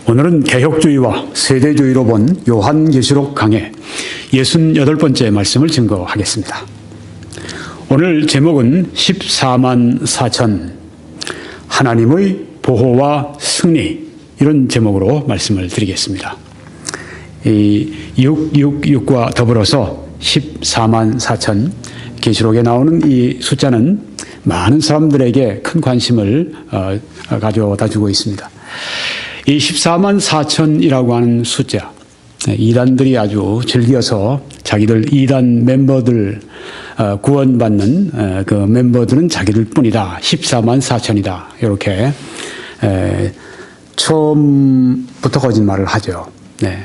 오늘은 개혁주의와 세대주의로 본 요한계시록 강해 68번째 말씀을 증거하겠습니다. 오늘 제목은 14만 4천 하나님의 보호와 승리, 이런 제목으로 말씀을 드리겠습니다. 이 666과 더불어서 14만 4천, 계시록에 나오는 이 숫자는 많은 사람들에게 큰 관심을 가져다 주고 있습니다. 이 14만 4천이라고 하는 숫자, 이단들이 아주 즐겨서 자기들 이단 멤버들 구원받는 그 멤버들은 자기들 뿐이다, 14만 4천이다, 이렇게 처음부터 거짓말을 하죠. 네.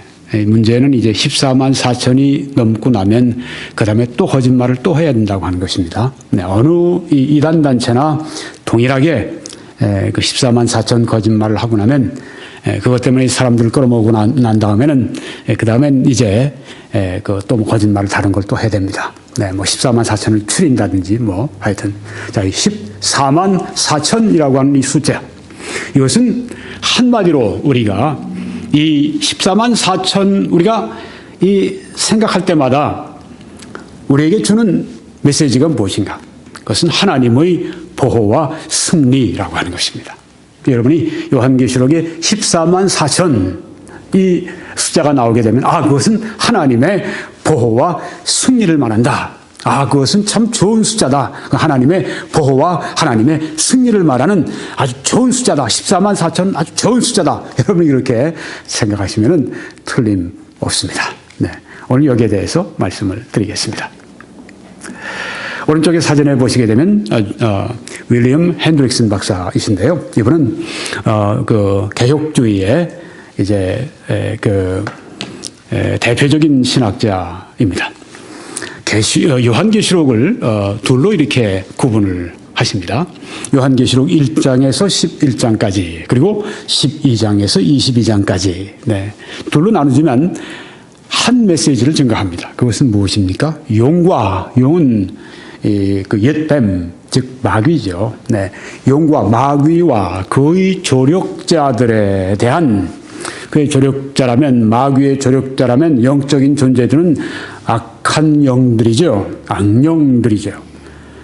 문제는 이제 14만 4천이 넘고 나면 그 다음에 또 거짓말을 또 해야 된다고 하는 것입니다. 네. 어느 이단 단체나 동일하게 그 14만 4천 거짓말을 하고 나면 그것 때문에 사람들을 끌어모으고 난 다음에는 그 다음엔 이제 또 뭐 거짓말을 다른 걸 또 해야 됩니다. 네, 뭐 14만 4천을 추린다든지 뭐 하여튼 자, 이 14만 4천이라고 하는 이 숫자, 이것은 한마디로 우리가 이 14만 4천 우리가 이 생각할 때마다 우리에게 주는 메시지가 무엇인가? 그것은 하나님의 보호와 승리라고 하는 것입니다. 여러분이 요한계시록에 14만 4천 이 숫자가 나오게 되면 그것은 하나님의 보호와 승리를 말한다. 그것은 참 좋은 숫자다. 하나님의 보호와 하나님의 승리를 말하는 아주 좋은 숫자다. 14만 4천 아주 좋은 숫자다. 여러분이 이렇게 생각하시면 틀림없습니다. 네. 오늘 여기에 대해서 말씀을 드리겠습니다. 오른쪽에 사진에 보시게 되면 윌리엄 핸드릭슨 박사이신데요. 이분은 그 개혁주의의 이제 대표적인 신학자입니다. 요한계시록을 둘로 이렇게 구분을 하십니다. 요한계시록 1장에서 11장까지, 그리고 12장에서 22장까지, 네, 둘로 나누지만 한 메시지를 증거합니다. 그것은 무엇입니까? 용은 그 옛뱀, 즉 마귀죠. 네, 용과 마귀와 그의 조력자들에 대한, 그의 조력자라면, 마귀의 조력자라면 영적인 존재들은 악한 영들이죠. 악령들이죠.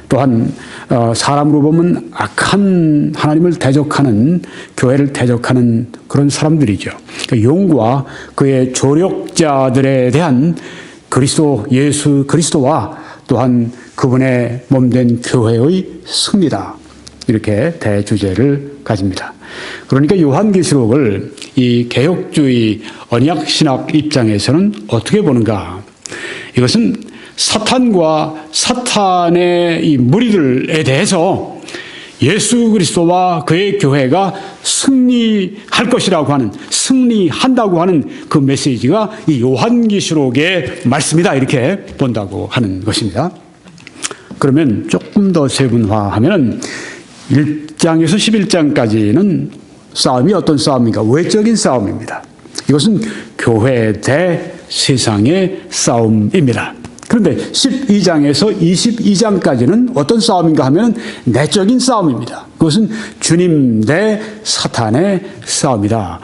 또한 사람으로 보면 악한, 하나님을 대적하는, 교회를 대적하는 그런 사람들이죠. 용과 그의 조력자들에 대한 그리스도, 예수 그리스도와 또한 그분의 몸된 교회의 승리다, 이렇게 대주제를 가집니다. 그러니까 요한계시록을 이 개혁주의 언약신학 입장에서는 어떻게 보는가? 이것은 사탄과 사탄의 이 무리들에 대해서 예수 그리스도와 그의 교회가 승리할 것이라고 하는, 승리한다고 하는 그 메시지가 이 요한계시록의 말씀이다, 이렇게 본다고 하는 것입니다. 그러면 조금 더 세분화하면 1장에서 11장까지는 싸움이 어떤 싸움인가? 외적인 싸움입니다. 이것은 교회 대 세상의 싸움입니다. 그런데 12장에서 22장까지는 어떤 싸움인가 하면 내적인 싸움입니다. 그것은 주님 대 사탄의 싸움이다.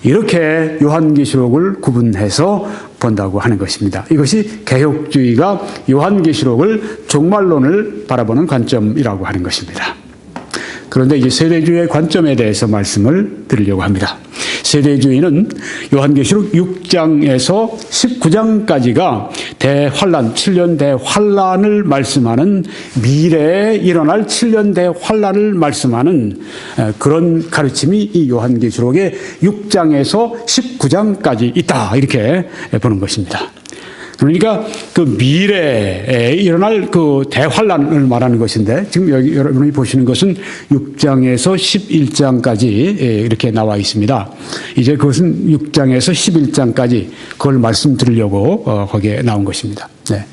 이렇게 요한계시록을 구분해서 본다고 하는 것입니다. 이것이 개혁주의가 요한계시록을 종말론을 바라보는 관점이라고 하는 것입니다. 그런데 이제 세대주의의 관점에 대해서 말씀을 드리려고 합니다. 세대주의는 요한계시록 6장에서 19장까지가 대환란, 7년 대환란을 말씀하는, 미래에 일어날 7년 대환란을 말씀하는 그런 가르침이 이 요한계시록의 6장에서 19장까지 있다, 이렇게 보는 것입니다. 그러니까 그 미래에 일어날 그 대환란을 말하는 것인데, 지금 여기 여러분이 보시는 것은 6장에서 11장까지 이렇게 나와 있습니다. 이제 그것은 6장에서 11장까지 그걸 말씀드리려고 거기에 나온 것입니다. 네.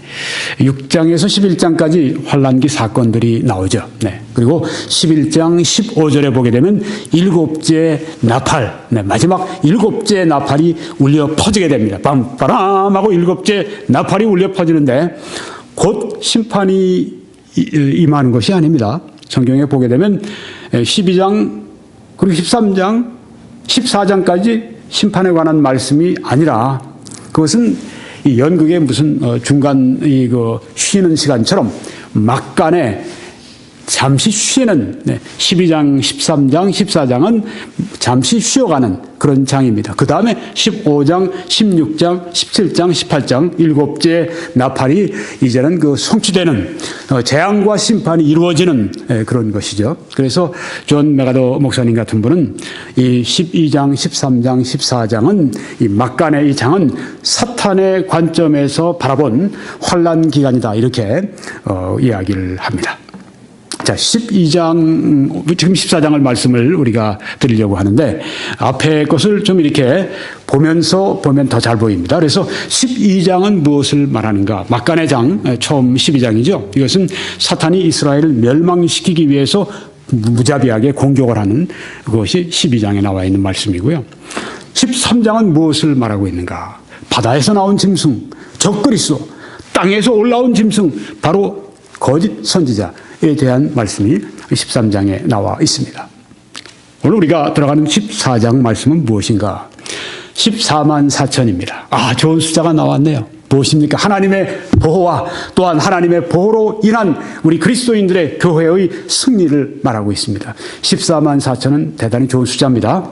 6장에서 11장까지 환란기 사건들이 나오죠. 네. 그리고 11장 15절에 보게 되면 일곱째 나팔, 네, 마지막 일곱째 나팔이 울려 퍼지게 됩니다. 빰빠람 하고 일곱째 나팔이 울려 퍼지는데 곧 심판이 임하는 것이 아닙니다. 성경에 보게 되면 12장 그리고 13장 14장까지 심판에 관한 말씀이 아니라 그것은 이 연극의 무슨 중간 쉬는 시간처럼 막간에 잠시 쉬는 12장, 13장, 14장은 잠시 쉬어가는 그런 장입니다. 그 다음에 15장, 16장, 17장, 18장 7째 나팔이 이제는 그 성취되는 재앙과 심판이 이루어지는 그런 것이죠. 그래서 존 메가더 목사님 같은 분은 이 12장, 13장, 14장은 이 막간의 이 장은 사탄의 관점에서 바라본 환난 기간이다 이렇게 이야기를 합니다. 자, 12장, 지금 14장을 말씀을 우리가 드리려고 하는데, 앞에 것을 좀 이렇게 보면서 보면 더 잘 보입니다. 그래서 12장은 무엇을 말하는가? 막간의 장, 처음 12장이죠. 이것은 사탄이 이스라엘을 멸망시키기 위해서 무자비하게 공격을 하는 그것이 12장에 나와 있는 말씀이고요. 13장은 무엇을 말하고 있는가? 바다에서 나온 짐승, 적그리스도, 땅에서 올라온 짐승, 바로 거짓 선지자에 대한 말씀이 13장에 나와 있습니다. 오늘 우리가 들어가는 14장 말씀은 무엇인가? 14만 4천입니다. 아, 좋은 숫자가 나왔네요. 무엇입니까? 하나님의 보호와 또한 하나님의 보호로 인한 우리 그리스도인들의 교회의 승리를 말하고 있습니다. 14만 4천은 대단히 좋은 숫자입니다.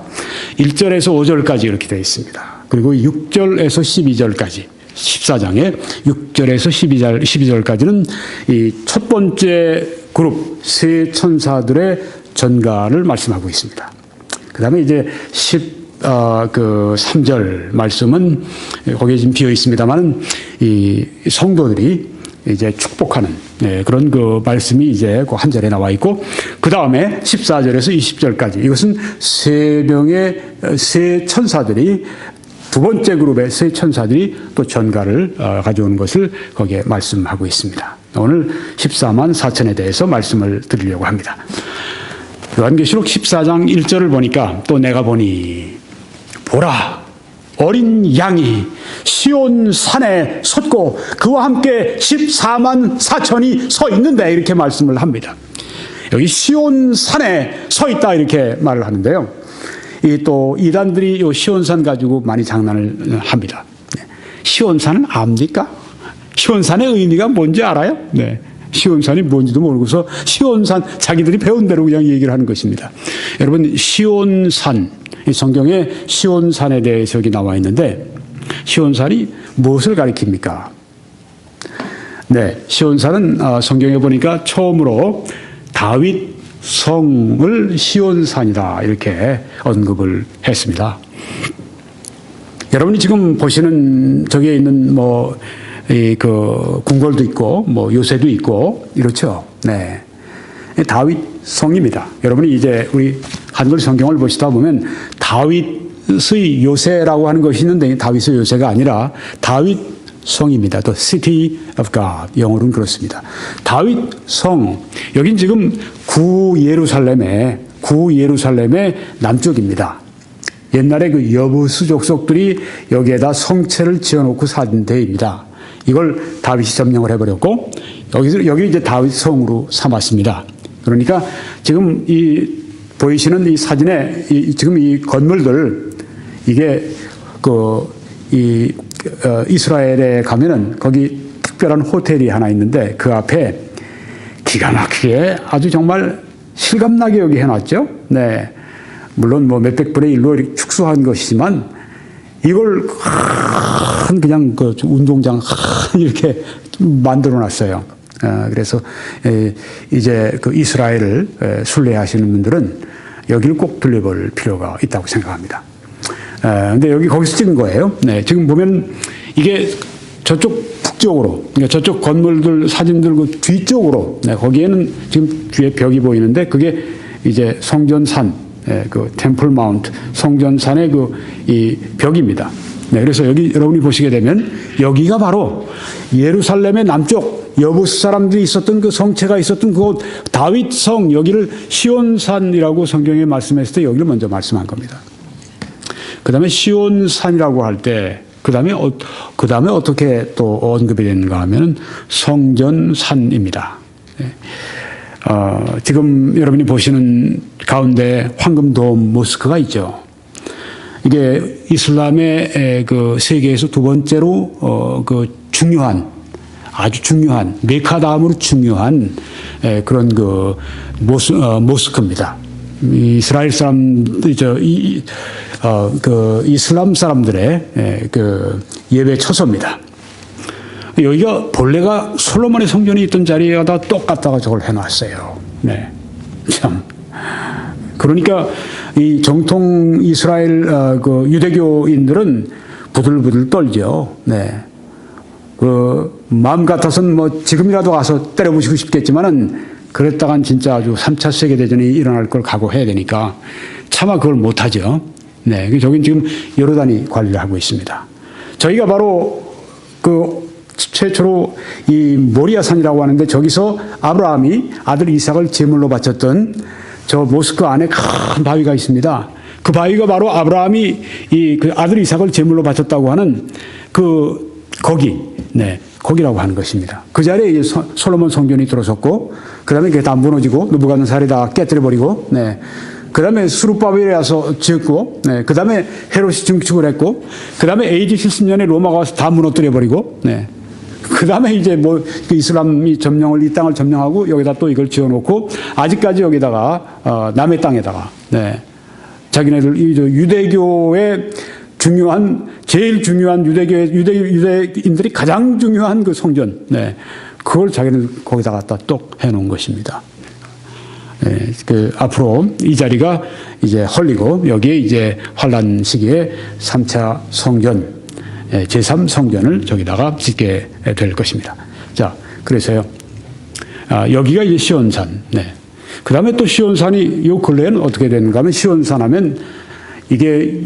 1절에서 5절까지 이렇게 되어 있습니다. 그리고 6절에서 12절까지 14장에 6절에서 12절까지는 이 첫 번째 그룹 세 천사들의 전가를 말씀하고 있습니다. 그 다음에 이제 3절 말씀은 거기에 지금 비어 있습니다만 이 성도들이 이제 축복하는 그런 그 말씀이 이제 그 한 절에 나와 있고 그 다음에 14절에서 20절까지 이것은 세 명의 세 천사들이 두 번째 그룹의 세 천사들이 또 전가를 가져오는 것을 거기에 말씀하고 있습니다. 오늘 14만 4천에 대해서 말씀을 드리려고 합니다. 요한계시록 14장 1절을 보니까 또 내가 보니 보라 어린 양이 시온 산에 섰고 그와 함께 14만 4천이 서 있는데 이렇게 말씀을 합니다. 여기 시온 산에 서 있다 이렇게 말을 하는데요. 또 이단들이 이 시온산 가지고 많이 장난을 합니다. 시온산은 압니까? 시온산의 의미가 뭔지 알아요? 네. 시온산이 뭔지도 모르고서 시온산 자기들이 배운 대로 그냥 얘기를 하는 것입니다. 여러분 시온산 성경에 시온산에 대해서 여기 나와 있는데 시온산이 무엇을 가리킵니까? 네, 시온산은 성경에 보니까 처음으로 다윗 성을 시온산이다 이렇게 언급을 했습니다. 여러분이 지금 보시는 저기에 있는 그 궁궐도 있고 요새도 있고 이렇죠. 네, 다윗 성입니다. 여러분이 이제 우리 한글 성경을 보시다 보면 다윗의 요새라고 하는 것이 있는데 다윗의 요새가 아니라 다윗 성입니다. The City of God 영어로는 그렇습니다. 다윗 성 여긴 지금 구 예루살렘의 남쪽입니다. 옛날에 그 여부수 족속들이 여기에다 성체를 지어놓고 산 데입니다. 이걸 다윗이 점령을 해버렸고 여기 이제 다윗 성으로 삼았습니다. 그러니까 지금 보이시는 이 사진에 지금 이 건물들 이게 이스라엘에 가면은 거기 특별한 호텔이 하나 있는데 그 앞에 기가 막히게 아주 정말 실감나게 여기 해놨죠. 네, 물론 몇백 분의 1로 축소한 것이지만 이걸 그냥 그 운동장 이렇게 만들어놨어요. 그래서 이제 그 이스라엘을 순례하시는 분들은 여기를 꼭 들려볼 필요가 있다고 생각합니다. 근데 여기 거기서 찍은 거예요. 네, 지금 보면 이게 저쪽 북쪽으로, 그러니까 저쪽 건물들 사진들 그 뒤쪽으로, 네, 거기에는 지금 뒤에 벽이 보이는데 그게 이제 성전산, 그 템플 마운트, 성전산의 이 벽입니다. 네, 그래서 여기 여러분이 보시게 되면 여기가 바로 예루살렘의 남쪽 여부수 사람들이 있었던 그 성체가 있었던 그곳 다윗 성 여기를 시온산이라고 성경에 말씀했을 때 여기를 먼저 말씀한 겁니다. 그 다음에 시온산이라고 할 때, 그 다음에 어떻게 또 언급이 되는가 하면 성전산입니다. 지금 여러분이 보시는 가운데 황금돔 모스크가 있죠. 이게 이슬람의 그 세계에서 두 번째로 그 중요한, 아주 중요한, 메카 다음으로 중요한 그런 그 모스크입니다. 이스라엘 사람, 그 이슬람 사람들의 그 예배 처소입니다. 여기가 본래가 솔로몬의 성전이 있던 자리에다 똑같다가 저걸 해놨어요. 네. 참. 그러니까 이 정통 이스라엘 그 유대교인들은 부들부들 떨죠. 네. 그 마음 같아서는 뭐 지금이라도 가서 때려부시고 싶겠지만은 그랬다간 진짜 아주 3차 세계대전이 일어날 걸 각오해야 되니까 차마 그걸 못하죠. 네. 저긴 지금 요르단이 관리를 하고 있습니다. 저희가 바로 그 최초로 이 모리아산이라고 하는데 저기서 아브라함이 아들 이삭을 제물로 바쳤던 저 모스크 안에 큰 바위가 있습니다. 그 바위가 바로 아브라함이 그 아들 이삭을 제물로 바쳤다고 하는 거기, 네, 거기라고 하는 것입니다. 그 자리에 이제 솔로몬 성전이 들어섰고, 그 다음에 그게 다 무너지고, 느부갓네살이 다 깨뜨려버리고, 네. 그 다음에 수르바벨이 와서 지었고, 네. 그 다음에 헤롯이 증축을 했고, 그 다음에 AD 70년에 로마가 와서 다 무너뜨려버리고, 네. 그 다음에 이제 뭐 이슬람이 이 땅을 점령하고 여기다 또 이걸 지어놓고 아직까지 여기다가 남의 땅에다가 네. 자기네들 유대교의 제일 중요한 유대인들이 가장 중요한 그 성전 네. 그걸 자기네들 거기다 갖다 또 해놓은 것입니다. 네. 그 앞으로 이 자리가 이제 헐리고 여기에 이제 환란 시기에 3차 성전 제3성전을 저기다가 짓게 될 것입니다. 자, 그래서요. 여기가 이제 시온산. 네. 그 다음에 또 시온산이 요 근래에는 어떻게 되는가 하면 시온산 하면 이게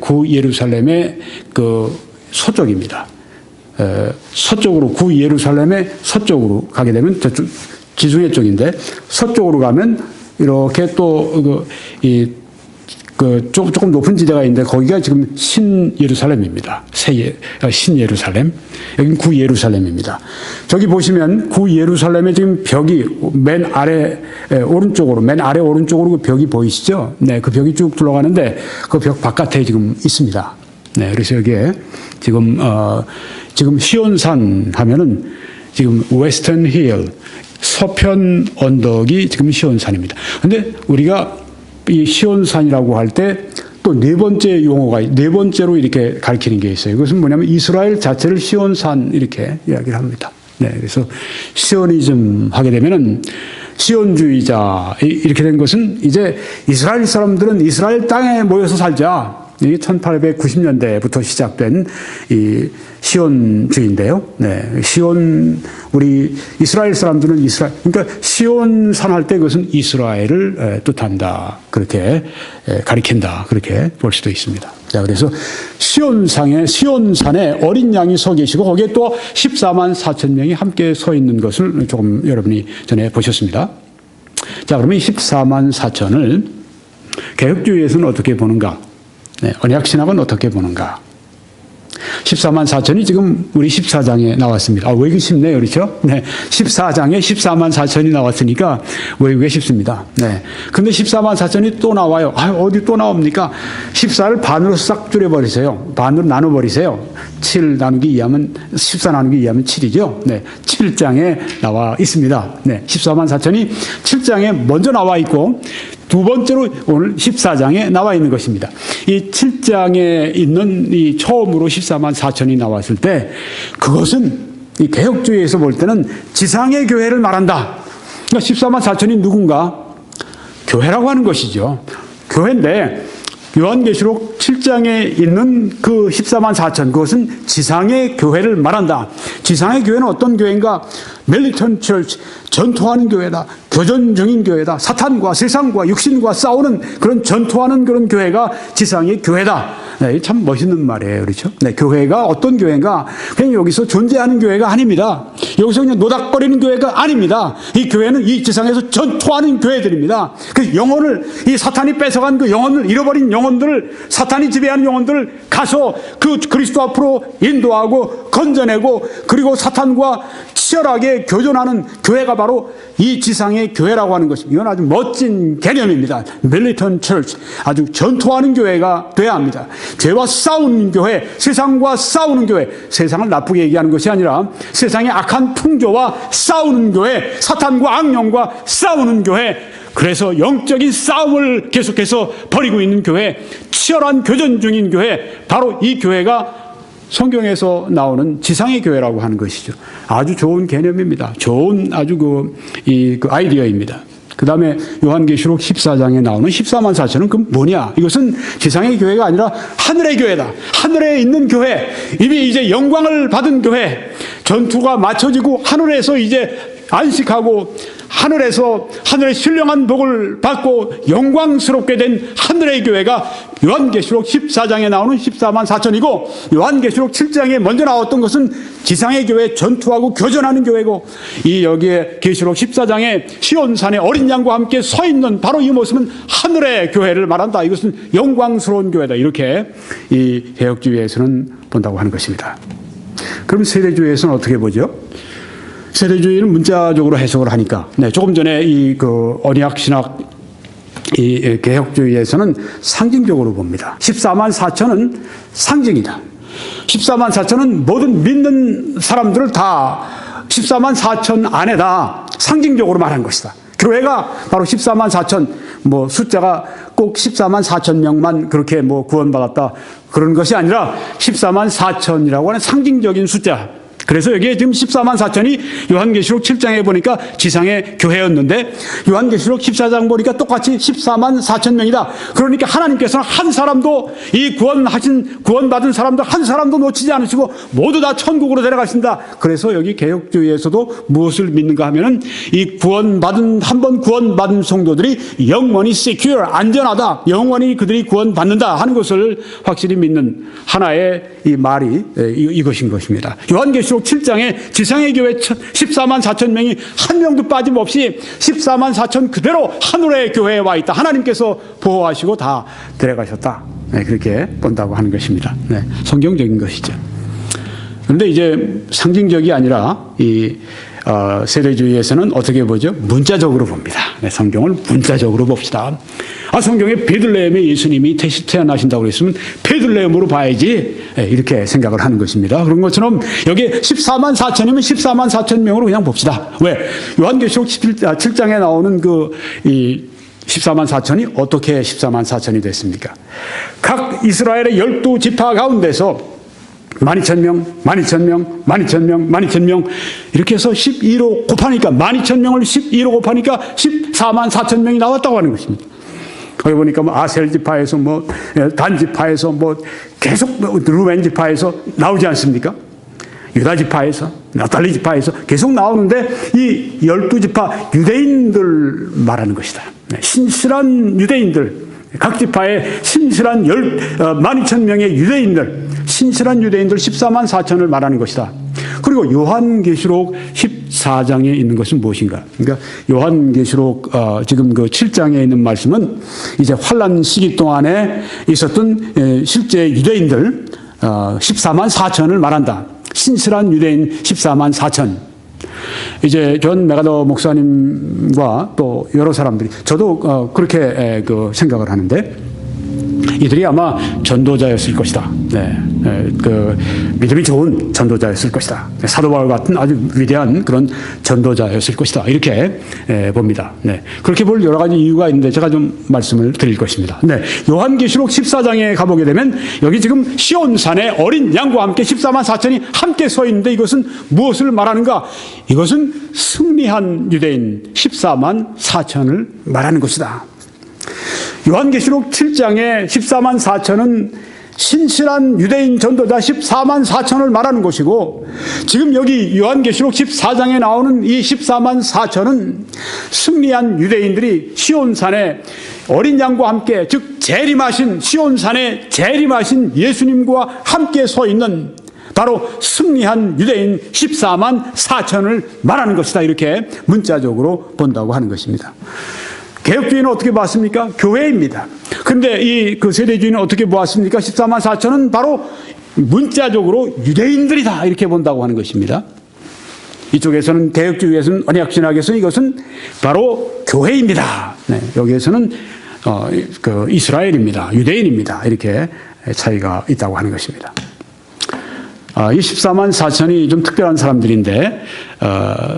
구 예루살렘의 그 서쪽입니다. 서쪽으로, 구 예루살렘의 서쪽으로 가게 되면 저쪽, 지중해 쪽인데 서쪽으로 가면 이렇게 또 조금 높은 지대가 있는데 거기가 지금 신예루살렘입니다. 신예루살렘. 여긴 구예루살렘입니다. 저기 보시면 구예루살렘의 지금 벽이 맨 아래 오른쪽으로 그 벽이 보이시죠? 네, 그 벽이 쭉 들어가는데 그 벽 바깥에 지금 있습니다. 네, 그래서 여기에 지금 시온산 하면은 지금 웨스턴 힐, 서편 언덕이 지금 시온산입니다. 근데 우리가 이 시온산이라고 할 때 또 네 번째로 이렇게 가리키는 게 있어요. 그것은 뭐냐면 이스라엘 자체를 시온산 이렇게 이야기를 합니다. 네, 그래서 시오니즘 하게 되면은 시온주의자 이렇게 된 것은 이제 이스라엘 사람들은 이스라엘 땅에 모여서 살자. 이게 1890년대부터 시작된 이 시온주의인데요. 네, 우리 이스라엘 사람들은 그러니까 시온산 할 때 그것은 이스라엘을 뜻한다. 그렇게 가리킨다. 그렇게 볼 수도 있습니다. 자, 그래서 시온산에 어린 양이 서 계시고 거기에 또 14만 4천 명이 함께 서 있는 것을 조금 여러분이 전에 보셨습니다. 자, 그러면 14만 4천을 개혁주의에서는 어떻게 보는가? 네, 언약신학은 어떻게 보는가? 14만 4천이 지금 우리 14장에 나왔습니다. 외우기 쉽네요. 그렇죠? 네. 14장에 14만 4천이 나왔으니까 외우기 쉽습니다. 네. 근데 14만 4천이 또 나와요. 어디 또 나옵니까? 14를 반으로 싹 줄여버리세요. 반으로 나눠버리세요. 7 나누기 2하면, 14 나누기 2하면 7이죠. 네. 7장에 나와 있습니다. 네. 14만 4천이 7장에 먼저 나와 있고, 두 번째로 오늘 14장에 나와 있는 것입니다. 이 7장에 있는 이 처음으로 14만 4천이 나왔을 때 그것은 이 개혁주의에서 볼 때는 지상의 교회를 말한다. 그러니까 14만 4천이 누군가? 교회라고 하는 것이죠. 교회인데 요한계시록 7장에 있는 그 14만 4천 그것은 지상의 교회를 말한다. 지상의 교회는 어떤 교회인가? 밀리턴 처치, 전투하는 교회다. 교전 중인 교회다. 사탄과 세상과 육신과 싸우는 그런 전투하는 그런 교회가 지상의 교회다. 네, 참 멋있는 말이에요. 그렇죠? 네, 교회가 어떤 교회인가? 그냥 여기서 존재하는 교회가 아닙니다. 여기서 그냥 노닥거리는 교회가 아닙니다. 이 교회는 이 지상에서 전투하는 교회들입니다. 그 영혼을, 이 사탄이 뺏어간 그 영혼을, 잃어버린 영혼들을, 사탄이 지배하는 영혼들을 가서 그 그리스도 앞으로 인도하고 건져내고 그리고 사탄과 치열하게 함께 교존하는 교회가 바로 이 지상의 교회라고 하는 것입니다. 이건 아주 멋진 개념입니다. Militant Church, 아주 전투하는 교회가 돼야 합니다. 죄와 싸우는 교회, 세상과 싸우는 교회, 세상을 나쁘게 얘기하는 것이 아니라 세상의 악한 풍조와 싸우는 교회, 사탄과 악령과 싸우는 교회, 그래서 영적인 싸움을 계속해서 벌이고 있는 교회, 치열한 교전 중인 교회, 바로 이 교회가 성경에서 나오는 지상의 교회라고 하는 것이죠. 아주 좋은 개념입니다. 좋은 아주 그 아이디어입니다. 그 다음에 요한계시록 14장에 나오는 14만 4천은 그 뭐냐? 이것은 지상의 교회가 아니라 하늘의 교회다. 하늘에 있는 교회, 이미 이제 영광을 받은 교회, 전투가 맞춰지고 하늘에서 이제 안식하고 하늘에서 하늘의 신령한 복을 받고 영광스럽게 된 하늘의 교회가 요한계시록 14장에 나오는 14만 4천이고, 요한계시록 7장에 먼저 나왔던 것은 지상의 교회, 전투하고 교전하는 교회고, 이 여기에 계시록 14장에 시온산에 어린 양과 함께 서 있는 바로 이 모습은 하늘의 교회를 말한다. 이것은 영광스러운 교회다. 이렇게 이 개혁주의에서는 본다고 하는 것입니다. 그럼 세대주의에서는 어떻게 보죠? 세대주의는 문자적으로 해석을 하니까, 조금 전에 언약 신학 이 개혁주의에서는 상징적으로 봅니다. 14만 4천은 상징이다. 14만 4천은 모든 믿는 사람들을 다 14만 4천 안에다 상징적으로 말한 것이다. 교회가 바로 14만 4천, 숫자가 꼭 14만 4천 명만 그렇게 구원받았다, 그런 것이 아니라 14만 4천이라고 하는 상징적인 숫자. 그래서 여기에 지금 14만 4천이 요한계시록 7장에 보니까 지상의 교회였는데, 요한계시록 14장 보니까 똑같이 14만 4천 명이다. 그러니까 하나님께서는 한 사람도, 이 구원받은 사람도 한 사람도 놓치지 않으시고 모두 다 천국으로 데려가신다. 그래서 여기 개혁주의에서도 무엇을 믿는가 하면은 이 한 번 구원받은 성도들이 영원히 secure, 안전하다, 영원히 그들이 구원받는다 하는 것을 확실히 믿는 하나의 이 말이 이것인 것입니다. 요한계시록 7장에 지상의 교회 14만 4천 명이 한 명도 빠짐없이 14만 4천 그대로 하늘의 교회에 와 있다. 하나님께서 보호하시고 다 데려가셨다. 그렇게 본다고 하는 것입니다. 성경적인 것이죠. 그런데 이제 상징적이 아니라 세대주의에서는 어떻게 보죠? 문자적으로 봅니다. 성경을 문자적으로 봅시다. 성경에 베들레헴에 예수님이 태어나신다고 그랬으면 베들레헴으로 봐야지, 이렇게 생각을 하는 것입니다. 그런 것처럼 여기 14만 4천이면 14만 4천 명으로 그냥 봅시다. 왜? 요한계시록 7장에 나오는 14만 4천이 어떻게 14만 4천이 됐습니까? 각 이스라엘의 12지파 가운데서 12,000명, 12,000명, 12,000명, 12,000명, 이렇게 해서 12로 곱하니까, 12,000명을 12로 곱하니까 14만 4천 명이 나왔다고 하는 것입니다. 거기 보니까 아셀 지파에서 단 지파에서 계속 루벤 지파에서 나오지 않습니까? 유다 지파에서, 나탈리 지파에서 계속 나오는데, 이 12지파 유대인들 말하는 것이다. 신실한 유대인들, 각 지파의 신실한 12,000명의 유대인들, 신실한 유대인들 14만 4천을 말하는 것이다. 그리고 요한계시록 14장에 있는 것은 무엇인가? 그러니까 요한계시록 지금 7장에 있는 말씀은 이제 환란 시기 동안에 있었던 실제 유대인들 14만 4천을 말한다. 신실한 유대인 14만 4천. 이제 존 메가더 목사님과 또 여러 사람들이, 저도 그렇게 생각을 하는데, 이들이 아마 전도자였을 것이다. 믿음이 좋은 전도자였을 것이다. 사도 바울 같은 아주 위대한 그런 전도자였을 것이다. 이렇게 봅니다. 그렇게 볼 여러 가지 이유가 있는데 제가 좀 말씀을 드릴 것입니다. 요한계시록 14장에 가보게 되면 여기 지금 시온산에 어린 양과 함께 14만 4천이 함께 서 있는데, 이것은 무엇을 말하는가? 이것은 승리한 유대인 14만 4천을 말하는 것이다. 요한계시록 7장에 14만 4천은 신실한 유대인 전도자 14만 4천을 말하는 것이고, 지금 여기 요한계시록 14장에 나오는 이 14만 4천은 승리한 유대인들이 시온산에 어린 양과 함께, 즉 시온산에 재림하신 예수님과 함께 서 있는 바로 승리한 유대인 14만 4천을 말하는 것이다. 이렇게 문자적으로 본다고 하는 것입니다. 개혁주의는 어떻게 봤습니까? 교회입니다. 그런데 세대주의는 어떻게 보았습니까? 14만 4천은 바로 문자적으로 유대인들이다, 이렇게 본다고 하는 것입니다. 이쪽에서는 개혁주의에서는 언약신학에서는 이것은 바로 교회입니다. 네, 여기에서는 이스라엘입니다. 유대인입니다. 이렇게 차이가 있다고 하는 것입니다. 이 14만 4천이 좀 특별한 사람들인데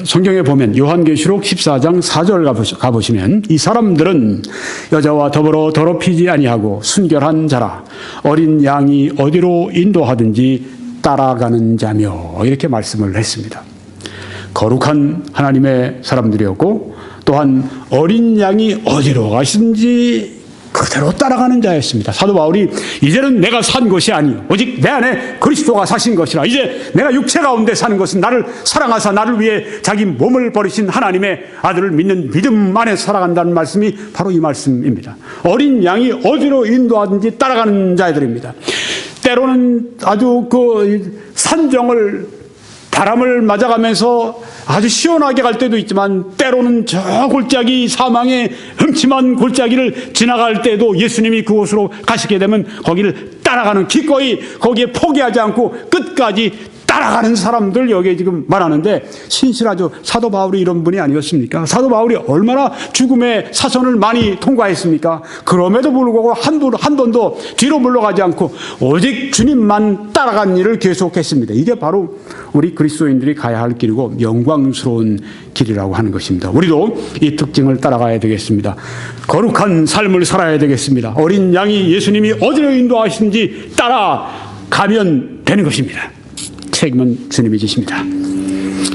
성경에 보면 요한계시록 14장 4절 가보시면 이 사람들은 여자와 더불어 더럽히지 아니하고 순결한 자라 어린 양이 어디로 인도하든지 따라가는 자며 이렇게 말씀을 했습니다. 거룩한 하나님의 사람들이었고 또한 어린 양이 어디로 가시든지 그대로 따라가는 자였습니다. 사도 바울이 이제는 내가 산 것이 아니요 오직 내 안에 그리스도가 사신 것이라 이제 내가 육체 가운데 사는 것은 나를 사랑하사 나를 위해 자기 몸을 버리신 하나님의 아들을 믿는 믿음 안에 살아간다는 말씀이 바로 이 말씀입니다. 어린 양이 어디로 인도하든지 따라가는 자들입니다. 때로는 아주 그 산정을 바람을 맞아가면서 아주 시원하게 갈 때도 있지만 때로는 저 골짜기 사망의 흠침한 골짜기를 지나갈 때도 예수님이 그곳으로 가시게 되면 거기를 따라가는 기꺼이 거기에 포기하지 않고 끝까지 따라가는 사람들 여기에 지금 말하는데 신실하죠. 사도 바울이 이런 분이 아니었습니까? 사도 바울이 얼마나 죽음의 사선을 많이 통과했습니까? 그럼에도 불구하고 한 번도 뒤로 물러가지 않고 오직 주님만 따라간 일을 계속했습니다. 이게 바로 우리 그리스도인들이 가야 할 길이고 영광스러운 길이라고 하는 것입니다. 우리도 이 특징을 따라가야 되겠습니다. 거룩한 삶을 살아야 되겠습니다. 어린 양이 예수님이 어디로 인도하시는지 따라가면 되는 것입니다. 책임은 주님이 지십니다.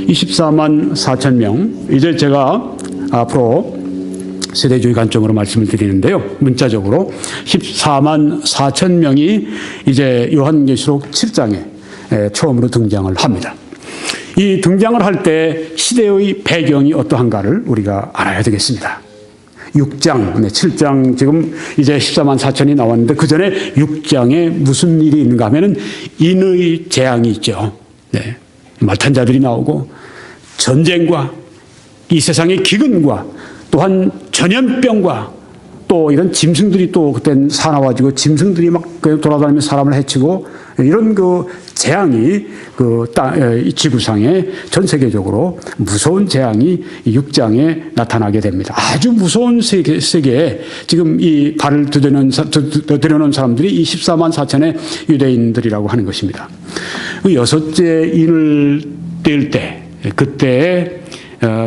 24만 4천 명. 이제 제가 앞으로 세대주의 관점으로 말씀을 드리는데요. 문자적으로 14만 4천 명이 이제 요한계시록 7장에 처음으로 등장을 합니다. 이 등장을 할 때 시대의 배경이 어떠한가를 우리가 알아야 되겠습니다. 6장, 7장 지금 이제 14만 4천이 나왔는데 그 전에 6장에 무슨 일이 있는가 하면은 인의 재앙이 있죠. 네. 말탄 자들이 나오고 전쟁과 이 세상의 기근과 또한 전염병과 또 이런 짐승들이 또 그땐 사나워지고 짐승들이 막 돌아다니면서 사람을 해치고 이런 그 재앙이 이 지구상에 전 세계적으로 무서운 재앙이 6장에 나타나게 됩니다. 아주 무서운 세계에 지금 이 발을 들여놓은 사람들이 이 14만 4천의 유대인들이라고 하는 것입니다. 그 여섯째 인을 뗄 때 그때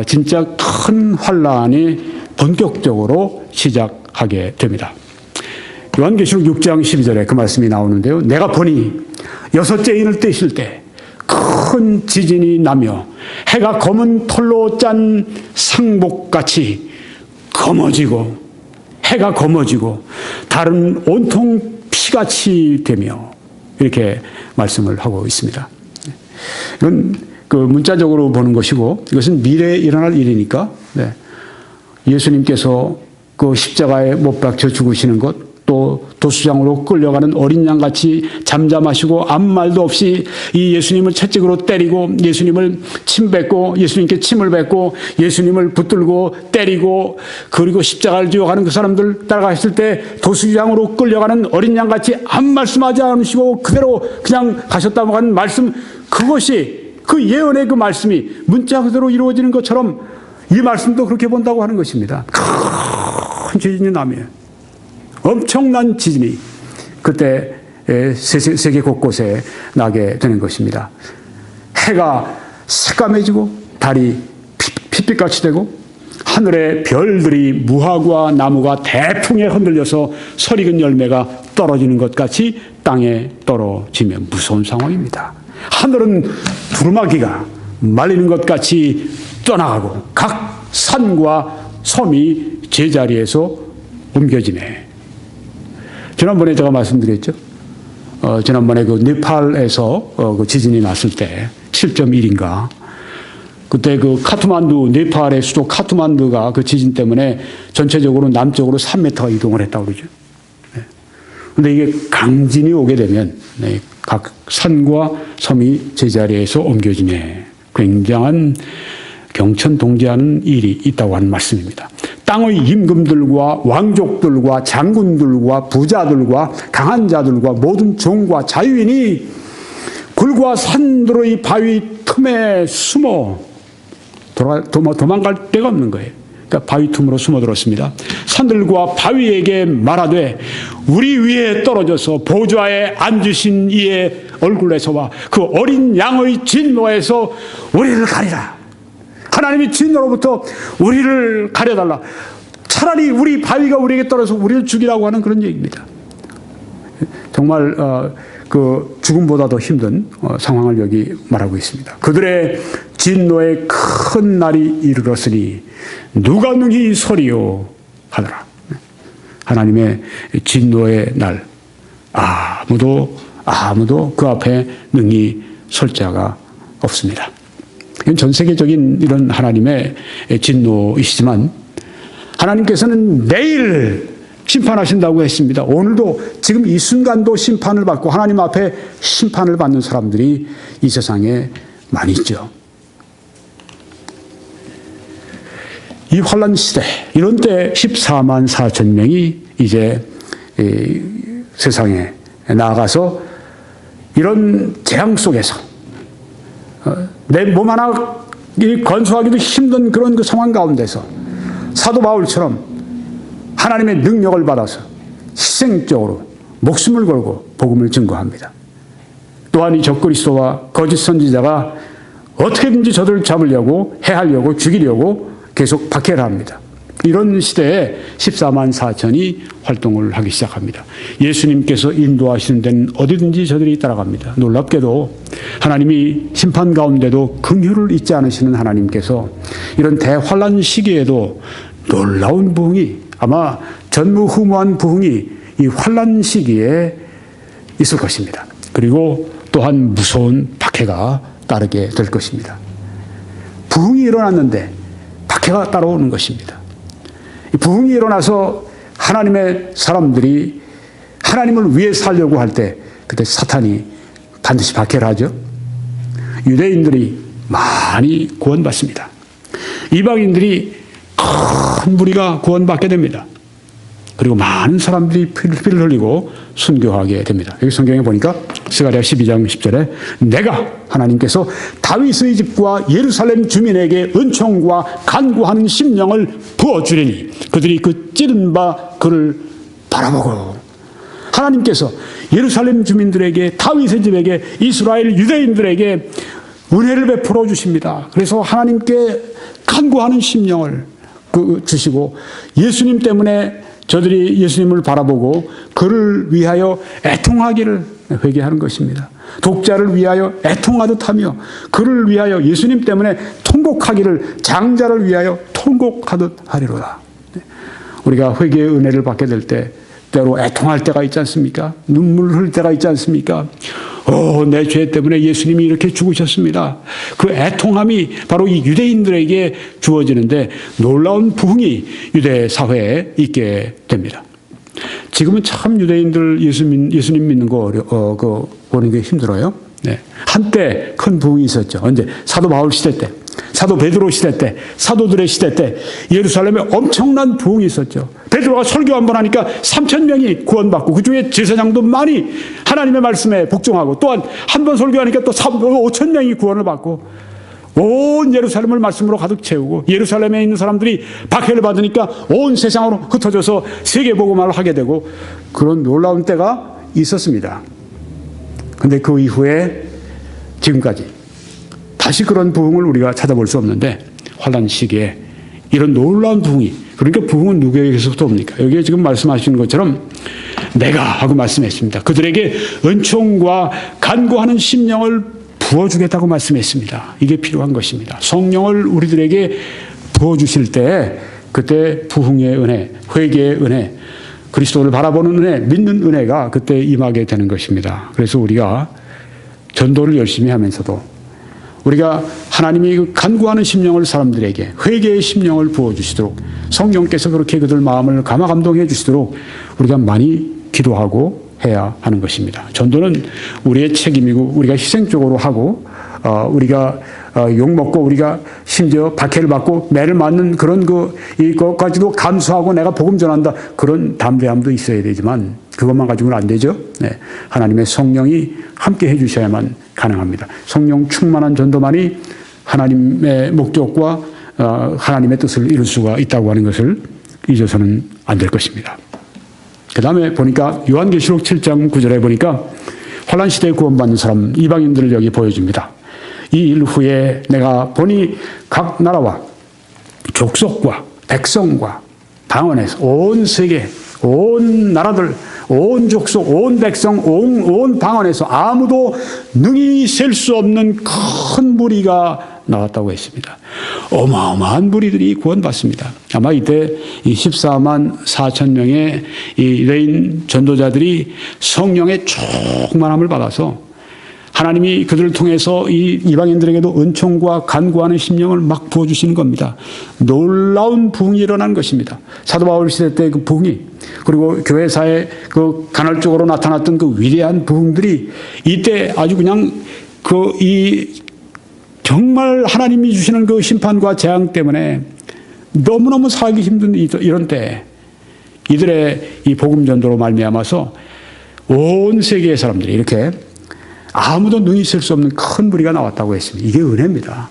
진짜 큰 환란이 본격적으로 시작하게 됩니다. 요한계시록 6장 12절에 그 말씀이 나오는데요. 내가 보니 여섯째 인을 떼실 때 큰 지진이 나며 해가 검은 털로 짠 상복같이 검어지고 해가 검어지고 달은 온통 피같이 되며 이렇게 말씀을 하고 있습니다. 이건 그 문자적으로 보는 것이고 이것은 미래에 일어날 일이니까 예수님께서 그 십자가에 못 박혀 죽으시는 것 또 도수장으로 끌려가는 어린 양같이 잠잠하시고 아무 말도 없이 이 예수님을 채찍으로 때리고 예수님을 침 뱉고 예수님께 침을 뱉고 예수님을 붙들고 때리고 그리고 십자가를 지어가는 그 사람들 따라갔을 때 도수장으로 끌려가는 어린 양같이 아무 말씀하지 않으시고 그대로 그냥 가셨다고 하는 말씀 그것이 그 예언의 그 말씀이 문자 그대로 이루어지는 것처럼 이 말씀도 그렇게 본다고 하는 것입니다. 큰 지진이 나며 엄청난 지진이 그때 세계 곳곳에 나게 되는 것입니다. 해가 새까매지고 달이 핏빛같이 되고 하늘의 별들이 무화과 나무가 대풍에 흔들려서 설익은 열매가 떨어지는 것 같이 땅에 떨어지며 무서운 상황입니다. 하늘은 두루마기가 말리는 것 같이 떠나가고 각 산과 섬이 제자리에서 옮겨지네. 지난번에 제가 말씀드렸죠. 지난번에 그 네팔에서 그 지진이 났을 때 7.1인가. 그때 그 카트만두, 네팔의 수도 카트만두가 그 지진 때문에 전체적으로 남쪽으로 3m가 이동을 했다고 그러죠. 그런데 이게 강진이 오게 되면 각 산과 섬이 제자리에서 옮겨지네. 굉장한 경천동지하는 일이 있다고 하는 말씀입니다. 땅의 임금들과 왕족들과 장군들과 부자들과 강한 자들과 모든 종과 자유인이 굴과 산들의 바위 틈에 숨어 도망갈 데가 없는 거예요. 그러니까 바위 틈으로 숨어들었습니다. 산들과 바위에게 말하되 우리 위에 떨어져서 보좌에 앉으신 이의 얼굴에서와 그 어린 양의 진노에서 우리를 가리라. 하나님이 진노로부터 우리를 가려달라. 차라리 우리 바위가 우리에게 떨어져서 우리를 죽이라고 하는 그런 얘기입니다. 정말 그 죽음보다 더 힘든 상황을 여기 말하고 있습니다. 그들의 진노의 큰 날이 이르렀으니 누가 능히 서리요 하더라. 하나님의 진노의 날, 아무도 그 앞에 능히 설 자가 없습니다. 이건 전 세계적인 이런 하나님의 진노이시지만 하나님께서는 내일 심판하신다고 했습니다. 오늘도 지금 이 순간도 심판을 받고 하나님 앞에 심판을 받는 사람들이 이 세상에 많이 있죠. 이 환란 시대, 이런 때 14만 4천 명이 이제 세상에 나아가서 이런 재앙 속에서 내 몸 하나 건수하기도 힘든 그런 그 상황 가운데서 사도 바울처럼 하나님의 능력을 받아서 희생적으로 목숨을 걸고 복음을 증거합니다. 또한 이 적그리스도와 거짓 선지자가 어떻게든지 저들을 잡으려고 해하려고 죽이려고 계속 박해를 합니다. 이런 시대에 14만 4천이 활동을 하기 시작합니다. 예수님께서 인도하시는 데는 어디든지 저들이 따라갑니다. 놀랍게도 하나님이 심판 가운데도 긍휼을 잊지 않으시는 하나님께서 이런 대환란 시기에도 놀라운 부흥이, 아마 전무후무한 부흥이 이 환란 시기에 있을 것입니다. 그리고 또한 무서운 박해가 따르게 될 것입니다. 부흥이 일어났는데 박해가 따라오는 것입니다. 이 부흥이 일어나서 하나님의 사람들이 하나님을 위해 살려고 할 때 그때 사탄이 반드시 박해를 하죠. 유대인들이 많이 구원받습니다. 이방인들이 큰 무리가 구원받게 됩니다. 그리고 많은 사람들이 피를 흘리고 순교하게 됩니다. 여기 성경에 보니까 스가랴 12장 10절에 내가 하나님께서 다윗의 집과 예루살렘 주민에게 은총과 간구하는 심령을 부어주리니 그들이 그 찌른 바 그를 바라보고, 하나님께서 예루살렘 주민들에게, 다윗의 집에게, 이스라엘 유대인들에게 은혜를 베풀어 주십니다. 그래서 하나님께 간구하는 심령을 주시고 예수님 때문에 저들이 예수님을 바라보고 그를 위하여 애통하기를 회개하는 것입니다. 독자를 위하여 애통하듯 하며 그를 위하여 예수님 때문에 통곡하기를 장자를 위하여 통곡하듯 하리로다. 우리가 회개의 은혜를 받게 될 때 때로 애통할 때가 있지 않습니까? 눈물 흘릴 때가 있지 않습니까? 내 죄 때문에 예수님이 이렇게 죽으셨습니다. 그 애통함이 바로 이 유대인들에게 주어지는데 놀라운 부흥이 유대 사회에 있게 됩니다. 지금은 참 유대인들 예수님 믿는 거 보는 게 힘들어요. 네. 한때 큰 부흥이 있었죠. 언제? 사도 바울 시대 때, 사도 베드로 시대 때, 사도들의 시대 때 예루살렘에 엄청난 부흥이 있었죠. 베드로가 설교 한 번 하니까 3,000명이 구원받고 그중에 제사장도 많이 하나님의 말씀에 복종하고, 또한 한 번 설교하니까 또 5,000명이 구원을 받고 온 예루살렘을 말씀으로 가득 채우고 예루살렘에 있는 사람들이 박해를 받으니까 온 세상으로 흩어져서 세계복음화를 하게 되고 그런 놀라운 때가 있었습니다. 그런데 그 이후에 지금까지 다시 그런 부흥을 우리가 찾아볼 수 없는데 환란 시기에 이런 놀라운 부흥이, 그러니까 부흥은 누구에게서부터 옵니까? 여기에 지금 말씀하시는 것처럼 내가 하고 말씀했습니다. 그들에게 은총과 간구하는 심령을 부어주겠다고 말씀했습니다. 이게 필요한 것입니다. 성령을 우리들에게 부어주실 때 그때 부흥의 은혜, 회개의 은혜, 그리스도를 바라보는 은혜, 믿는 은혜가 그때 임하게 되는 것입니다. 그래서 우리가 전도를 열심히 하면서도 우리가 하나님이 간구하는 심령을 사람들에게, 회개의 심령을 부어주시도록, 성령께서 그렇게 그들 마음을 감화 감동해 주시도록 우리가 많이 기도하고 해야 하는 것입니다. 전도는 우리의 책임이고 우리가 희생적으로 하고 우리가 욕먹고 우리가 심지어 박해를 받고 매를 맞는 그런 이것까지도 감수하고 내가 복음 전한다, 그런 담대함도 있어야 되지만 그것만 가지고는 안 되죠. 네. 하나님의 성령이 함께 해주셔야만 가능합니다. 성령 충만한 전도만이 하나님의 목적과 하나님의 뜻을 이룰 수가 있다고 하는 것을 잊어서는 안 될 것입니다. 그 다음에 보니까 요한계시록 7장 9절에 보니까 환란 시대에 구원받는 사람 이방인들을 여기 보여줍니다. 이 일 후에 내가 보니 각 나라와 족속과 백성과 방언에서 온 세계, 온 나라들, 온 족속, 온 백성, 온 방언에서 아무도 능히 셀 수 없는 큰 무리가 나왔다고 했습니다. 어마어마한 무리들이 구원받습니다. 아마 이때 이 14만 4천 명의 이 유대인 전도자들이 성령의 충만함을 받아서 하나님이 그들을 통해서 이 이방인들에게도 은총과 간구하는 심령을 막 부어주시는 겁니다. 놀라운 부흥이 일어난 것입니다. 사도 바울 시대 때 그 부흥이, 그리고 교회사에 그 간헐적으로 나타났던 그 위대한 부흥들이 이때 아주 그냥 정말 하나님이 주시는 그 심판과 재앙 때문에 너무너무 살기 힘든 이런 때 이들의 이 복음 전도로 말미암아서 온 세계의 사람들이 이렇게 아무도 능히 있을 수 없는 큰 무리가 나왔다고 했습니다. 이게 은혜입니다.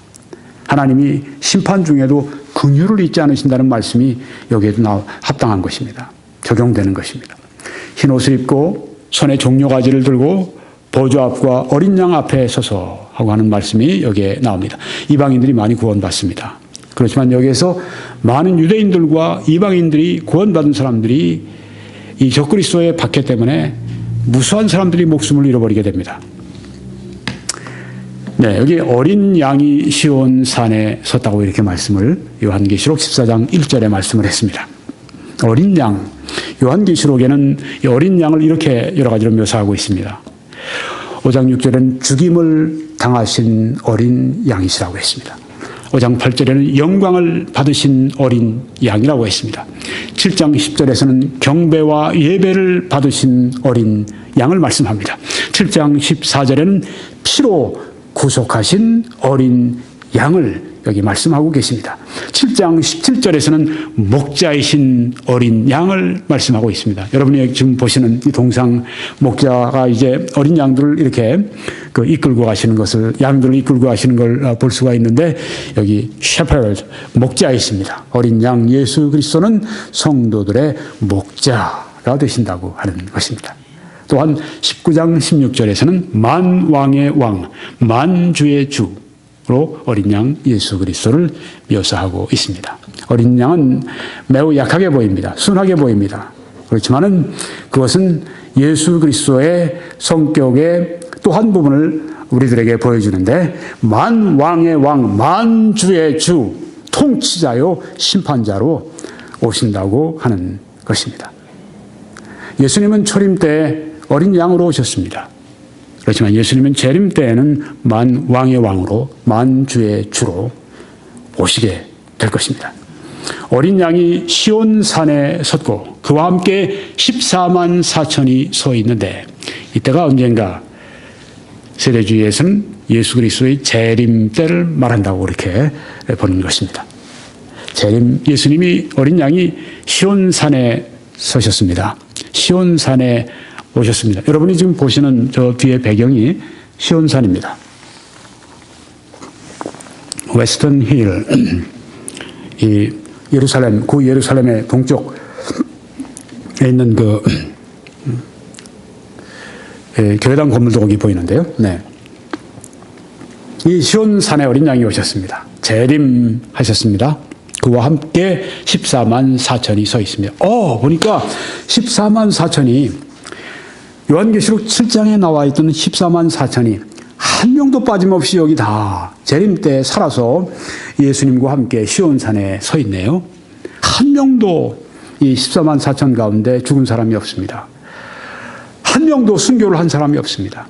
하나님이 심판 중에도 긍휼을 잊지 않으신다는 말씀이 여기에도 합당한 것입니다. 적용되는 것입니다. 흰 옷을 입고 손에 종려가지를 들고 보좌 앞과 어린 양 앞에 서서 하고 하는 말씀이 여기에 나옵니다. 이방인들이 많이 구원받습니다. 그렇지만 여기에서 많은 유대인들과 이방인들이 구원받은 사람들이 이 적그리스도의 박해 때문에 무수한 사람들이 목숨을 잃어버리게 됩니다. 네, 여기 어린 양이 시온산에 섰다고 이렇게 말씀을 요한계시록 14장 1절에 말씀을 했습니다. 어린 양, 요한계시록에는 이 어린 양을 이렇게 여러 가지로 묘사하고 있습니다. 5장 6절에는 죽임을 당하신 어린 양이시라고 했습니다. 5장 8절에는 영광을 받으신 어린 양이라고 했습니다. 7장 10절에서는 경배와 예배를 받으신 어린 양을 말씀합니다. 7장 14절에는 피로 구속하신 어린 양을 여기 말씀하고 계십니다. 7장 17절에서는 목자이신 어린 양을 말씀하고 있습니다. 여러분이 지금 보시는 이 동상 목자가 이제 어린 양들을 이렇게 이끌고 가시는 것을, 양들을 이끌고 가시는 걸 볼 수가 있는데 여기 shepherd, 목자이십니다. 어린 양 예수 그리스도는 성도들의 목자가 되신다고 하는 것입니다. 또한 19장 16절에서는 만왕의 왕, 만주의 주로 어린 양 예수 그리스도를 묘사하고 있습니다. 어린 양은 매우 약하게 보입니다. 순하게 보입니다. 그렇지만은 그것은 예수 그리스도의 성격의 또 한 부분을 우리들에게 보여주는데, 만왕의 왕, 만주의 주, 통치자요 심판자로 오신다고 하는 것입니다. 예수님은 초림 때 어린 양으로 오셨습니다. 그렇지만 예수님은 재림 때에는 만왕의 왕으로, 만주의 주로 오시게 될 것입니다. 어린 양이 시온산에 섰고 그와 함께 14만 4천이 서 있는데, 이때가 언젠가 세대주의에서는 예수 그리스도의 재림 때를 말한다고 이렇게 보는 것입니다. 재림, 예수님이 어린 양이 시온산에 서셨습니다. 시온산에 오셨습니다. 여러분이 지금 보시는 저 뒤에 배경이 시온산입니다. 웨스턴 힐, 이 예루살렘, 구 예루살렘의 동쪽에 있는 교회당 건물도 거기 보이는데요. 네. 이 시온산에 어린 양이 오셨습니다. 재림하셨습니다. 그와 함께 14만 4천이 서 있습니다. 보니까 14만 4천이 요한계시록 7장에 나와 있던 14만 4천이 한 명도 빠짐없이 여기 다 재림 때 살아서 예수님과 함께 시온산에 서 있네요. 한 명도 이 14만 4천 가운데 죽은 사람이 없습니다. 한 명도 순교를 한 사람이 없습니다.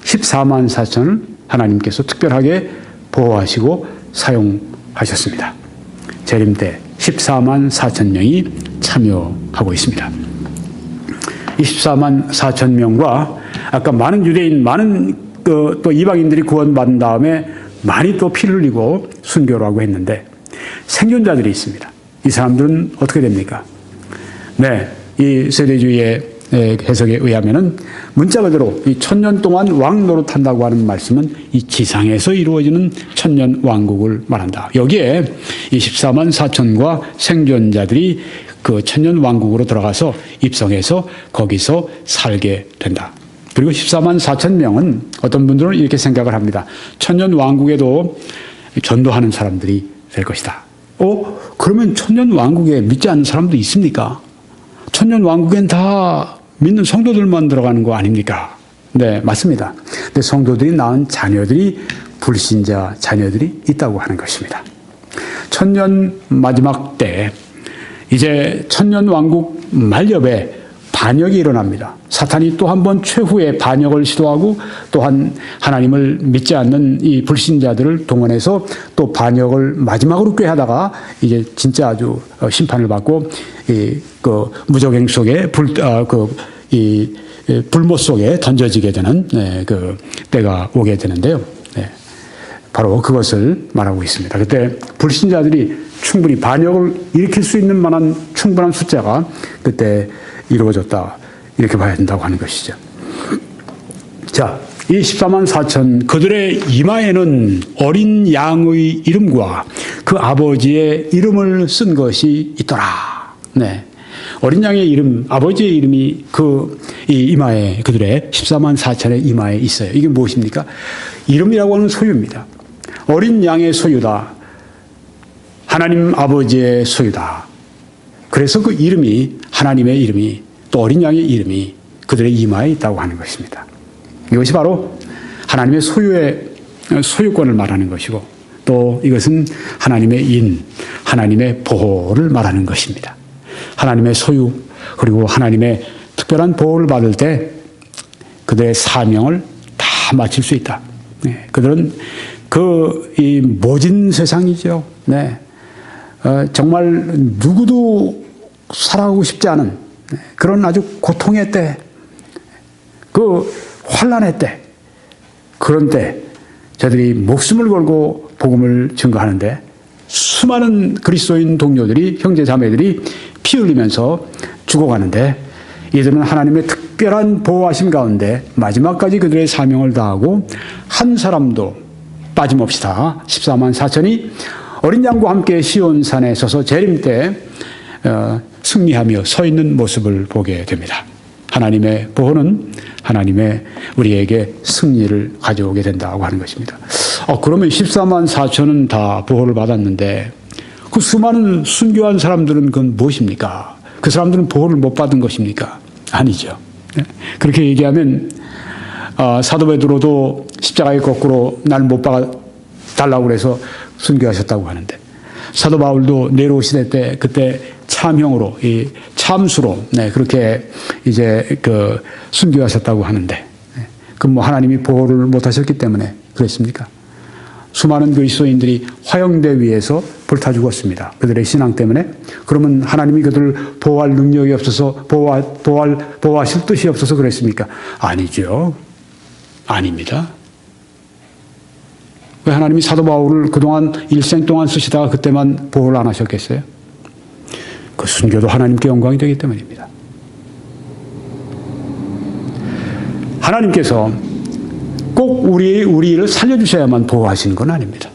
14만 4천을 하나님께서 특별하게 보호하시고 사용하셨습니다. 재림 때 14만 4천 명이 참여하고 있습니다. 24만 4천 명과 아까 많은 유대인, 많은 또 이방인들이 구원받은 다음에 많이 또 피를 흘리고 순교를 하고 했는데 생존자들이 있습니다. 이 사람들은 어떻게 됩니까? 네, 이 세대주의의 해석에 의하면은 문자 그대로 이 천년 동안 왕 노릇한다고 하는 말씀은 이 지상에서 이루어지는 천년 왕국을 말한다. 여기에 이 14만 4천과 생존자들이 그 천년 왕국으로 들어가서 입성해서 거기서 살게 된다. 그리고 14만 4천 명은 어떤 분들은 이렇게 생각을 합니다. 천년 왕국에도 전도하는 사람들이 될 것이다. 그러면 천년 왕국에 믿지 않는 사람도 있습니까? 천년 왕국엔 다 믿는 성도들만 들어가는 거 아닙니까? 네, 맞습니다. 근데 성도들이 낳은 자녀들이 불신자 자녀들이 있다고 하는 것입니다. 천년 마지막 때 이제 천년 왕국 말엽에 반역이 일어납니다. 사탄이 또 한 번 최후의 반역을 시도하고 또한 하나님을 믿지 않는 이 불신자들을 동원해서 또 반역을 마지막으로 꾀하다가 이제 진짜 아주 심판을 받고 그 무적행 속에 불못 속에 던져지게 되는 그 때가 오게 되는데요. 네. 바로 그것을 말하고 있습니다. 그때 불신자들이 충분히 반역을 일으킬 수 있는 만한 충분한 숫자가 그때 이루어졌다. 이렇게 봐야 된다고 하는 것이죠. 자, 이 14만 4천 그들의 이마에는 어린 양의 이름과 그 아버지의 이름을 쓴 것이 있더라. 네. 어린 양의 이름, 아버지의 이름이 이 이마에, 그들의 14만 4천의 이마에 있어요. 이게 무엇입니까? 이름이라고 하는 소유입니다. 어린 양의 소유다. 하나님 아버지의 소유다. 그래서 그 이름이, 하나님의 이름이, 또 어린 양의 이름이 그들의 이마에 있다고 하는 것입니다. 이것이 바로 하나님의 소유권을 말하는 것이고, 또 이것은 하나님의 하나님의 보호를 말하는 것입니다. 하나님의 소유, 그리고 하나님의 특별한 보호를 받을 때 그들의 사명을 다 마칠 수 있다. 네, 그들은 이 모진 세상이죠. 네. 정말 누구도 살아가고 싶지 않은 그런 아주 고통의 때, 그 환난의 때, 그런 때 저들이 목숨을 걸고 복음을 증거하는데 수많은 그리스도인 동료들이, 형제 자매들이 피 흘리면서 죽어가는데 이들은 하나님의 특별한 보호하심 가운데 마지막까지 그들의 사명을 다하고 한 사람도 빠짐없이 다 14만 4천이 어린 양과 함께 시온산에 서서 재림 때 승리하며 서 있는 모습을 보게 됩니다. 하나님의 보호는 하나님의 우리에게 승리를 가져오게 된다고 하는 것입니다. 그러면 14만 4천은 다 보호를 받았는데 그 수많은 순교한 사람들은 그건 무엇입니까? 그 사람들은 보호를 못 받은 것입니까? 아니죠. 그렇게 얘기하면 사도 베드로도 십자가에 거꾸로 날 못 박아달라고 그래서 순교하셨다고 하는데, 사도 바울도 네로 시대 때 그때 참형으로, 이 참수로, 그렇게 이제 순교하셨다고 하는데, 하나님이 보호를 못 하셨기 때문에 그랬습니까? 수많은 그리스도인들이 화형대 위에서 불타 죽었습니다. 그들의 신앙 때문에. 그러면 하나님이 그들을 보호할 능력이 없어서, 보호하실 뜻이 없어서 그랬습니까? 아니죠. 아닙니다. 왜 하나님이 사도 바울을 그동안 일생 동안 쓰시다가 그때만 보호를 안 하셨겠어요? 그 순교도 하나님께 영광이 되기 때문입니다. 하나님께서 꼭 우리를 살려주셔야만 보호하시는 건 아닙니다.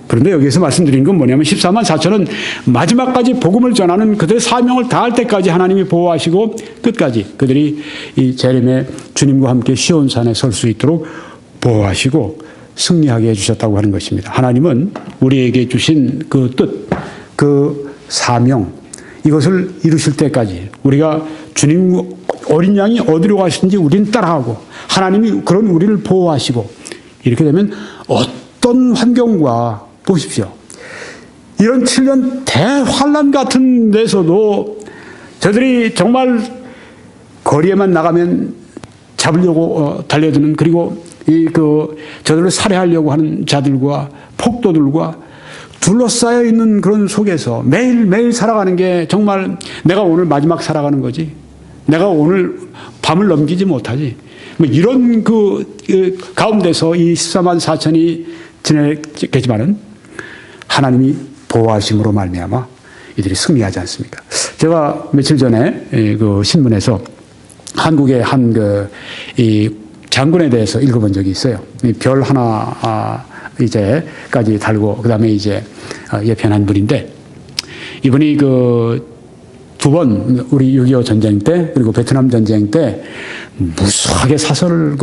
그런데 여기서 말씀드린 건 뭐냐면 14만 4천은 마지막까지 복음을 전하는 그들의 사명을 다할 때까지 하나님이 보호하시고 끝까지 그들이 이 재림의 주님과 함께 시온산에 설 수 있도록 보호하시고 승리하게 해주셨다고 하는 것입니다. 하나님은 우리에게 주신 그 뜻, 그 사명, 이것을 이루실 때까지 우리가 주님 어린 양이 어디로 가시든지 우리는 따라가고 하나님이 그런 우리를 보호하시고 이렇게 되면 어떤 환경과 보십시오. 이런 7년 대환란 같은 데서도 저들이 정말 거리에만 나가면 잡으려고 달려드는, 그리고 저들을 살해하려고 하는 자들과 폭도들과 둘러싸여 있는 그런 속에서 매일매일 살아가는 게 정말 내가 오늘 마지막 살아가는 거지, 내가 오늘 밤을 넘기지 못하지, 이런 가운데서 이 14만 4천이 지내겠지만은 하나님이 보호하심으로 말미암아 이들이 승리하지 않습니까? 제가 며칠 전에 그 신문에서 한국의 이 장군에 대해서 읽어본 적이 있어요. 별 하나 이제까지 달고 그다음에 이제 예편한 분인데, 이분이 그 두 번 우리 6.25 전쟁 때 그리고 베트남 전쟁 때 무수하게 사설을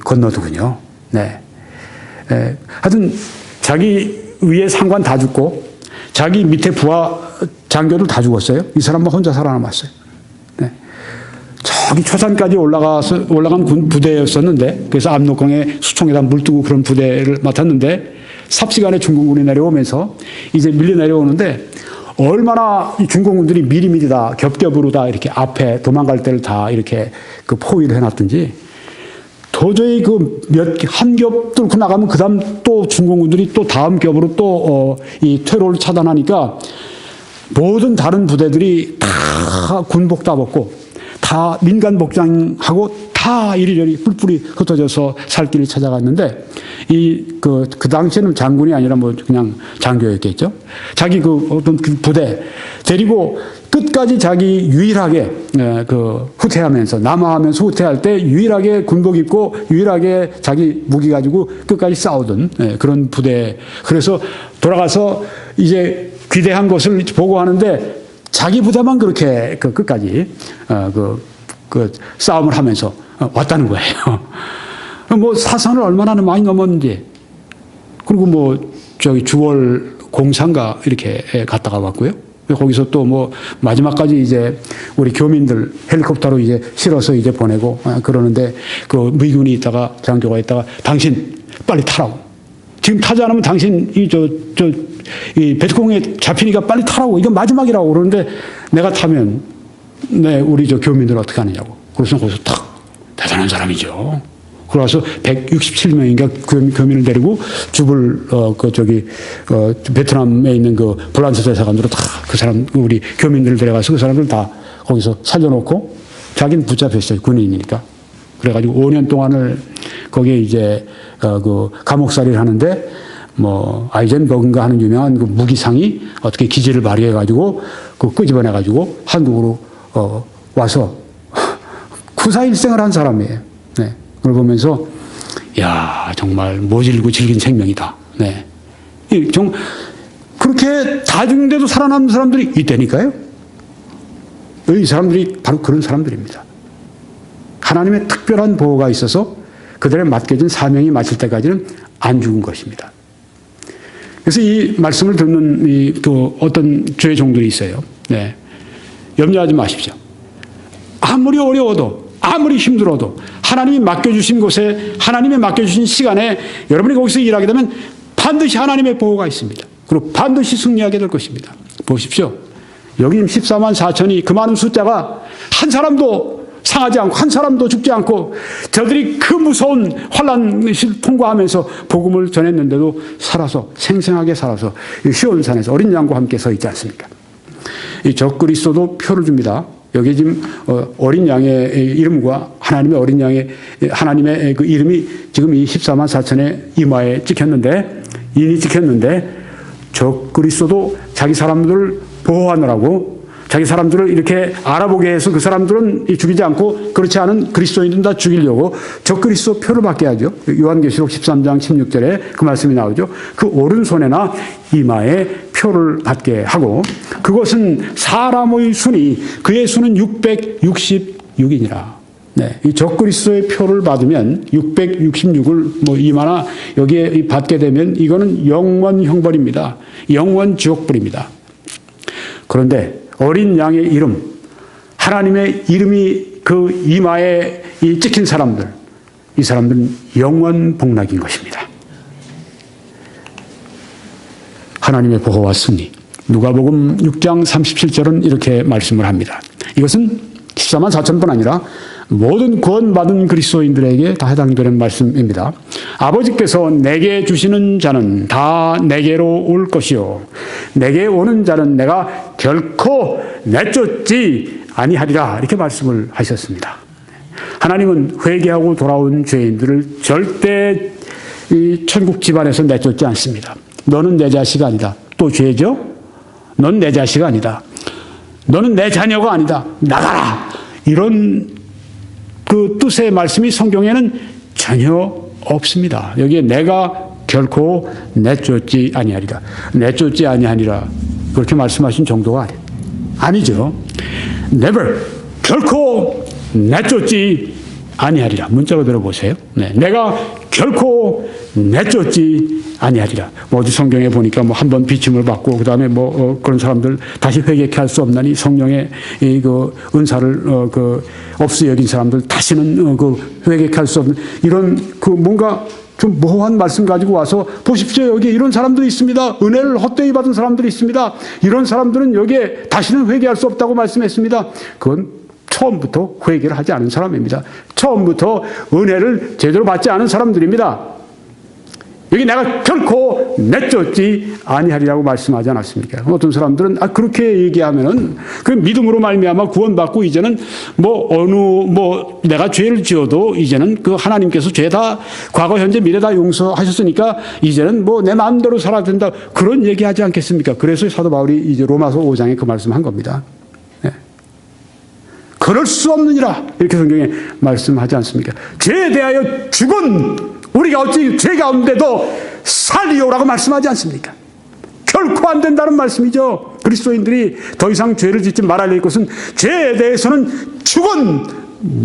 건너더군요. 네. 하여튼 자기 위에 상관 다 죽고 자기 밑에 부하 장교들 다 죽었어요. 이 사람만 혼자 살아남았어요. 네. 저기 초산까지 올라간 군 부대였었는데, 그래서 압록강에 수총에다 물 뜨고 그런 부대를 맡았는데, 삽시간에 중공군이 내려오면서 이제 밀려 내려오는데, 얼마나 중공군들이 미리미리 다 겹겹으로 다 이렇게 앞에 도망갈 때를 다 이렇게 그 포위를 해놨든지, 도저히 한 겹 뚫고 나가면 그 다음 또 중공군들이 또 다음 겹으로 또 이 퇴로를 차단하니까 모든 다른 부대들이 다 군복 다 벗고 다 민간 복장하고 다 이리저리 뿔뿔이 흩어져서 살 길을 찾아갔는데, 그 당시에는 장군이 아니라 뭐 그냥 장교였겠죠. 자기 어떤 부대 데리고 끝까지 자기 유일하게 후퇴하면서 남하하면서 후퇴할 때 유일하게 군복 입고 유일하게 자기 무기 가지고 끝까지 싸우던 그런 부대. 그래서 돌아가서 이제 귀대한 것을 보고하는데 자기 부대만 그렇게 끝까지 싸움을 하면서 왔다는 거예요. 뭐 사선을 얼마나 많이 넘었는지. 그리고 뭐 주월 공사인가 이렇게 갔다가 왔고요. 거기서 또 뭐 마지막까지 이제 우리 교민들 헬리콥터로 이제 실어서 이제 보내고 그러는데, 그 미군이 있다가 장교가 있다가 당신 빨리 타라고. 지금 타지 않으면 당신 이 베트콩에 잡히니까 빨리 타라고. 이건 마지막이라고 그러는데, 내가 타면 우리 교민들 어떻게 하느냐고. 그래서 거기서 탁 대단한 사람이죠. 그래서 167명인가 교민을 데리고 베트남에 있는 그 불란서 대사관으로 다 그 사람, 우리 교민들을 데려가서 그 사람들 다 거기서 살려놓고, 자기는 붙잡혔어요. 군인이니까. 그래가지고 5년 동안을 거기에 이제 감옥살이를 하는데, 뭐 아이젠버그인가 하는 유명한 그 무기상이 어떻게 기지를 발휘해가지고 끄집어내가지고 한국으로 와서 구사일생을 한 사람이에요. 네. 그걸 보면서, 야, 정말 모질고 질긴 생명이다. 네. 그렇게 다 죽는데도 살아남는 사람들이 있다니까요. 이 사람들이 바로 그런 사람들입니다. 하나님의 특별한 보호가 있어서 그들의 맡겨진 사명이 마칠 때까지는 안 죽은 것입니다. 그래서 이 말씀을 듣는 어떤 주의 종들이 있어요. 네. 염려하지 마십시오. 아무리 어려워도, 아무리 힘들어도, 하나님이 맡겨주신 곳에, 하나님이 맡겨주신 시간에 여러분이 거기서 일하게 되면 반드시 하나님의 보호가 있습니다. 그리고 반드시 승리하게 될 것입니다. 보십시오. 여기 14만 4천이 그 많은 숫자가 한 사람도 상하지 않고 한 사람도 죽지 않고 저들이 그 무서운 환란을 통과하면서 복음을 전했는데도 살아서, 생생하게 살아서 시온산에서 어린 양과 함께 서 있지 않습니까? 이 적그리스도도 표를 줍니다. 여기 지금 어린 양의 이름과 하나님의 어린 양의 하나님의 그 이름이 지금 이 14만 4천의 이마에 인이 찍혔는데, 적그리스도도 자기 사람들을 보호하느라고 자기 사람들을 이렇게 알아보게 해서 그 사람들은 죽이지 않고 그렇지 않은 그리스도인들은 다 죽이려고 적그리스도 표를 받게 하죠. 요한계시록 13장 16절에 그 말씀이 나오죠. 그 오른손에나 이마에 표를 받게 하고, 그것은 사람의 순이, 그의 수는 666이니라. 네, 이 적그리스도의 표를 받으면 666을 뭐 이마나 여기에 받게 되면 이거는 영원 형벌입니다. 영원 지옥불입니다. 그런데 어린 양의 이름, 하나님의 이름이 그 이마에 찍힌 사람들, 이 사람들은 영원 복락인 것입니다. 하나님의 보호와 승리. 누가복음 6장 37절은 이렇게 말씀을 합니다. 이것은 14만 4천뿐 아니라 모든 구원받은 그리스도인들에게 다 해당되는 말씀입니다. 아버지께서 내게 주시는 자는 다 내게로 올 것이요, 내게 오는 자는 내가 결코 내쫓지 아니하리라. 이렇게 말씀을 하셨습니다. 하나님은 회개하고 돌아온 죄인들을 절대 이 천국 집안에서 내쫓지 않습니다. 너는 내 자식 아니다. 또 죄죠? 넌 내 자식 아니다. 너는 내 자녀가 아니다. 나가라. 이런 그 뜻의 말씀이 성경에는 전혀 없습니다. 여기에 내가 결코 내쫓지 아니하리라. 내쫓지 아니하니라. 그렇게 말씀하신 정도가 아니죠. Never. 결코 내쫓지 아니하리라. 문자 그대로 보세요. 네. 내가 결코 내쫓지 아니하리라. 뭐 어디 성경에 보니까 뭐 한 번 비침을 받고 그 다음에 그런 사람들 다시 회개케 할 수 없나니 성령의 그 은사를 없이 여긴 사람들 다시는 회개케 할 수 없는 이런 뭔가 좀 모호한 말씀 가지고 와서 보십시오. 여기 이런 사람들이 있습니다. 은혜를 헛되이 받은 사람들이 있습니다. 이런 사람들은 여기에 다시는 회개할 수 없다고 말씀했습니다. 그건 처음부터 회개를 하지 않은 사람입니다. 처음부터 은혜를 제대로 받지 않은 사람들입니다. 여기 내가 결코 내쫓지 아니하리라고 말씀하지 않았습니까? 어떤 사람들은 그렇게 얘기하면은 그 믿음으로 말미암아 구원받고 이제는 내가 죄를 지어도 이제는 그 하나님께서 죄 다 과거 현재 미래 다 용서하셨으니까 이제는 내 마음대로 살아야 된다 그런 얘기하지 않겠습니까? 그래서 사도 바울이 이제 로마서 5장에 그 말씀한 겁니다. 네. 그럴 수 없느니라 이렇게 성경에 말씀하지 않습니까? 죄에 대하여 죽은 우리가 어찌 죄 가운데도 살리오라고 말씀하지 않습니까? 결코 안 된다는 말씀이죠. 그리스도인들이 더 이상 죄를 짓지 말아야 할 것은 죄에 대해서는 죽은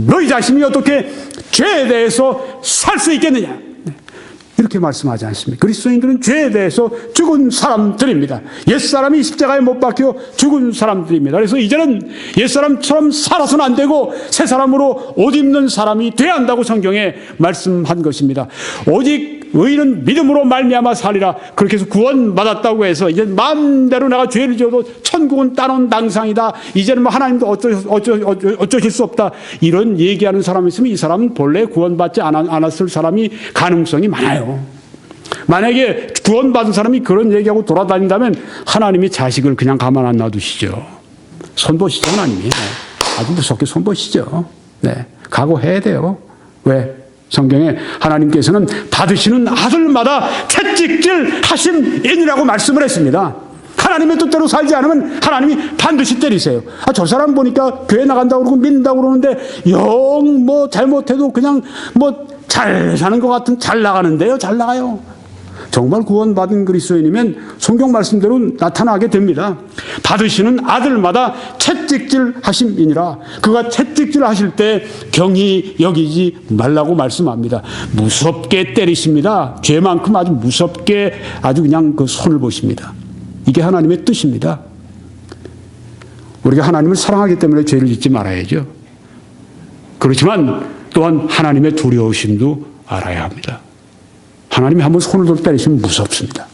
너희 자신이 어떻게 죄에 대해서 살 수 있겠느냐. 이렇게 말씀하지 않습니까? 그리스도인들은 죄에 대해서 죽은 사람들입니다. 옛사람이 십자가에 못 박혀 죽은 사람들입니다. 그래서 이제는 옛사람처럼 살아서는 안 되고 새 사람으로 옷 입는 사람이 돼야 한다고 성경에 말씀한 것입니다. 오직 의인은 믿음으로 말미암아 살리라. 그렇게 해서 구원받았다고 해서 이제 마음대로 내가 죄를 지어도 천국은 따놓은 당상이다. 이제는 하나님도 어쩌실 수 없다. 이런 얘기하는 사람이 있으면 이 사람은 본래 구원받지 않았을 사람이 가능성이 많아요. 만약에 구원받은 사람이 그런 얘기하고 돌아다닌다면 하나님이 자식을 그냥 가만 안 놔두시죠. 손보시죠, 하나님이. 아주 무섭게 손보시죠. 네. 각오해야 돼요. 왜? 성경에 하나님께서는 받으시는 아들마다 채찍질 하심이니라고 말씀을 했습니다. 하나님의 뜻대로 살지 않으면 하나님이 반드시 때리세요. 저 사람 보니까 교회 나간다고 그러고 믿는다고 그러는데 영 잘못해도 그냥 잘 사는 것 같은 잘 나가는데요. 잘 나가요. 정말 구원받은 그리스도인이면 성경 말씀대로 나타나게 됩니다. 받으시는 아들마다 채찍질 하심이니라. 그가 채찍질 하실 때 경히 여기지 말라고 말씀합니다. 무섭게 때리십니다. 죄만큼 아주 무섭게 아주 그냥 그 손을 보십니다. 이게 하나님의 뜻입니다. 우리가 하나님을 사랑하기 때문에 죄를 짓지 말아야죠. 그렇지만 또한 하나님의 두려우심도 알아야 합니다. 하나님이 한번 손을 들어 때리시면 무섭습니다.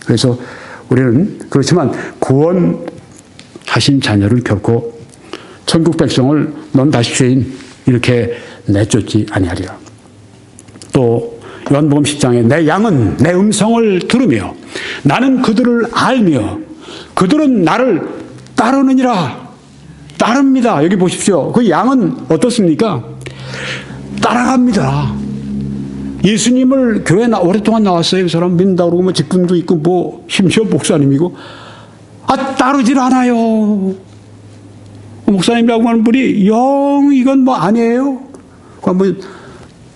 그래서 우리는 그렇지만 구원하신 자녀를 결코 천국 백성을 넌 다시 죄인 이렇게 내쫓지 아니하리라. 또 요한복음 10장에 내 양은 내 음성을 들으며 나는 그들을 알며 그들은 나를 따르느니라. 따릅니다. 여기 보십시오. 그 양은 어떻습니까? 따라갑니다. 예수님을 교회에 오랫동안 나왔어요. 그 사람 믿는다고 그러고 직분도 있고 심지어 목사님이고 따르질 않아요. 목사님이라고 하는 분이 영 이건 아니에요. 한번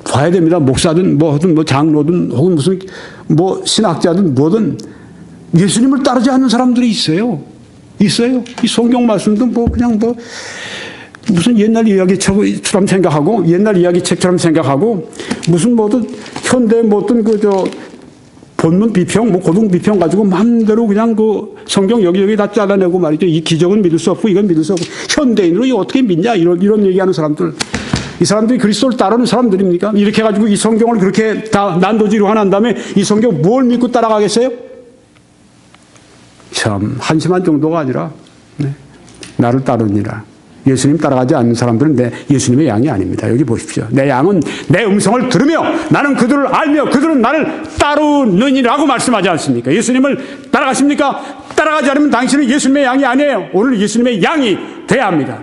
봐야 됩니다. 목사든 뭐든 장로든 혹은 무슨 신학자든 뭐든 예수님을 따르지 않는 사람들이 있어요. 이 성경 말씀도 그냥 무슨 옛날 이야기처럼 생각하고 옛날 이야기책처럼 생각하고 무슨 현대 본문 비평 고등 비평 가지고 마음대로 그냥 성경 여기 다 잘라내고 말이죠. 이 기적은 믿을 수 없고 이건 믿을 수 없고 현대인으로 이거 어떻게 믿냐 이런 얘기하는 사람들. 이 사람들이 그리스도를 따르는 사람들입니까? 이렇게 해가지고 이 성경을 그렇게 다 난도질로 한 다음에 이 성경 뭘 믿고 따라가겠어요? 참 한심한 정도가 아니라 나를 따르니라. 예수님 따라가지 않는 사람들은 예수님의 양이 아닙니다. 여기 보십시오. 내 양은 내 음성을 들으며 나는 그들을 알며 그들은 나를 따르느니라고 말씀하지 않습니까? 예수님을 따라가십니까? 따라가지 않으면 당신은 예수님의 양이 아니에요. 오늘 예수님의 양이 돼야 합니다.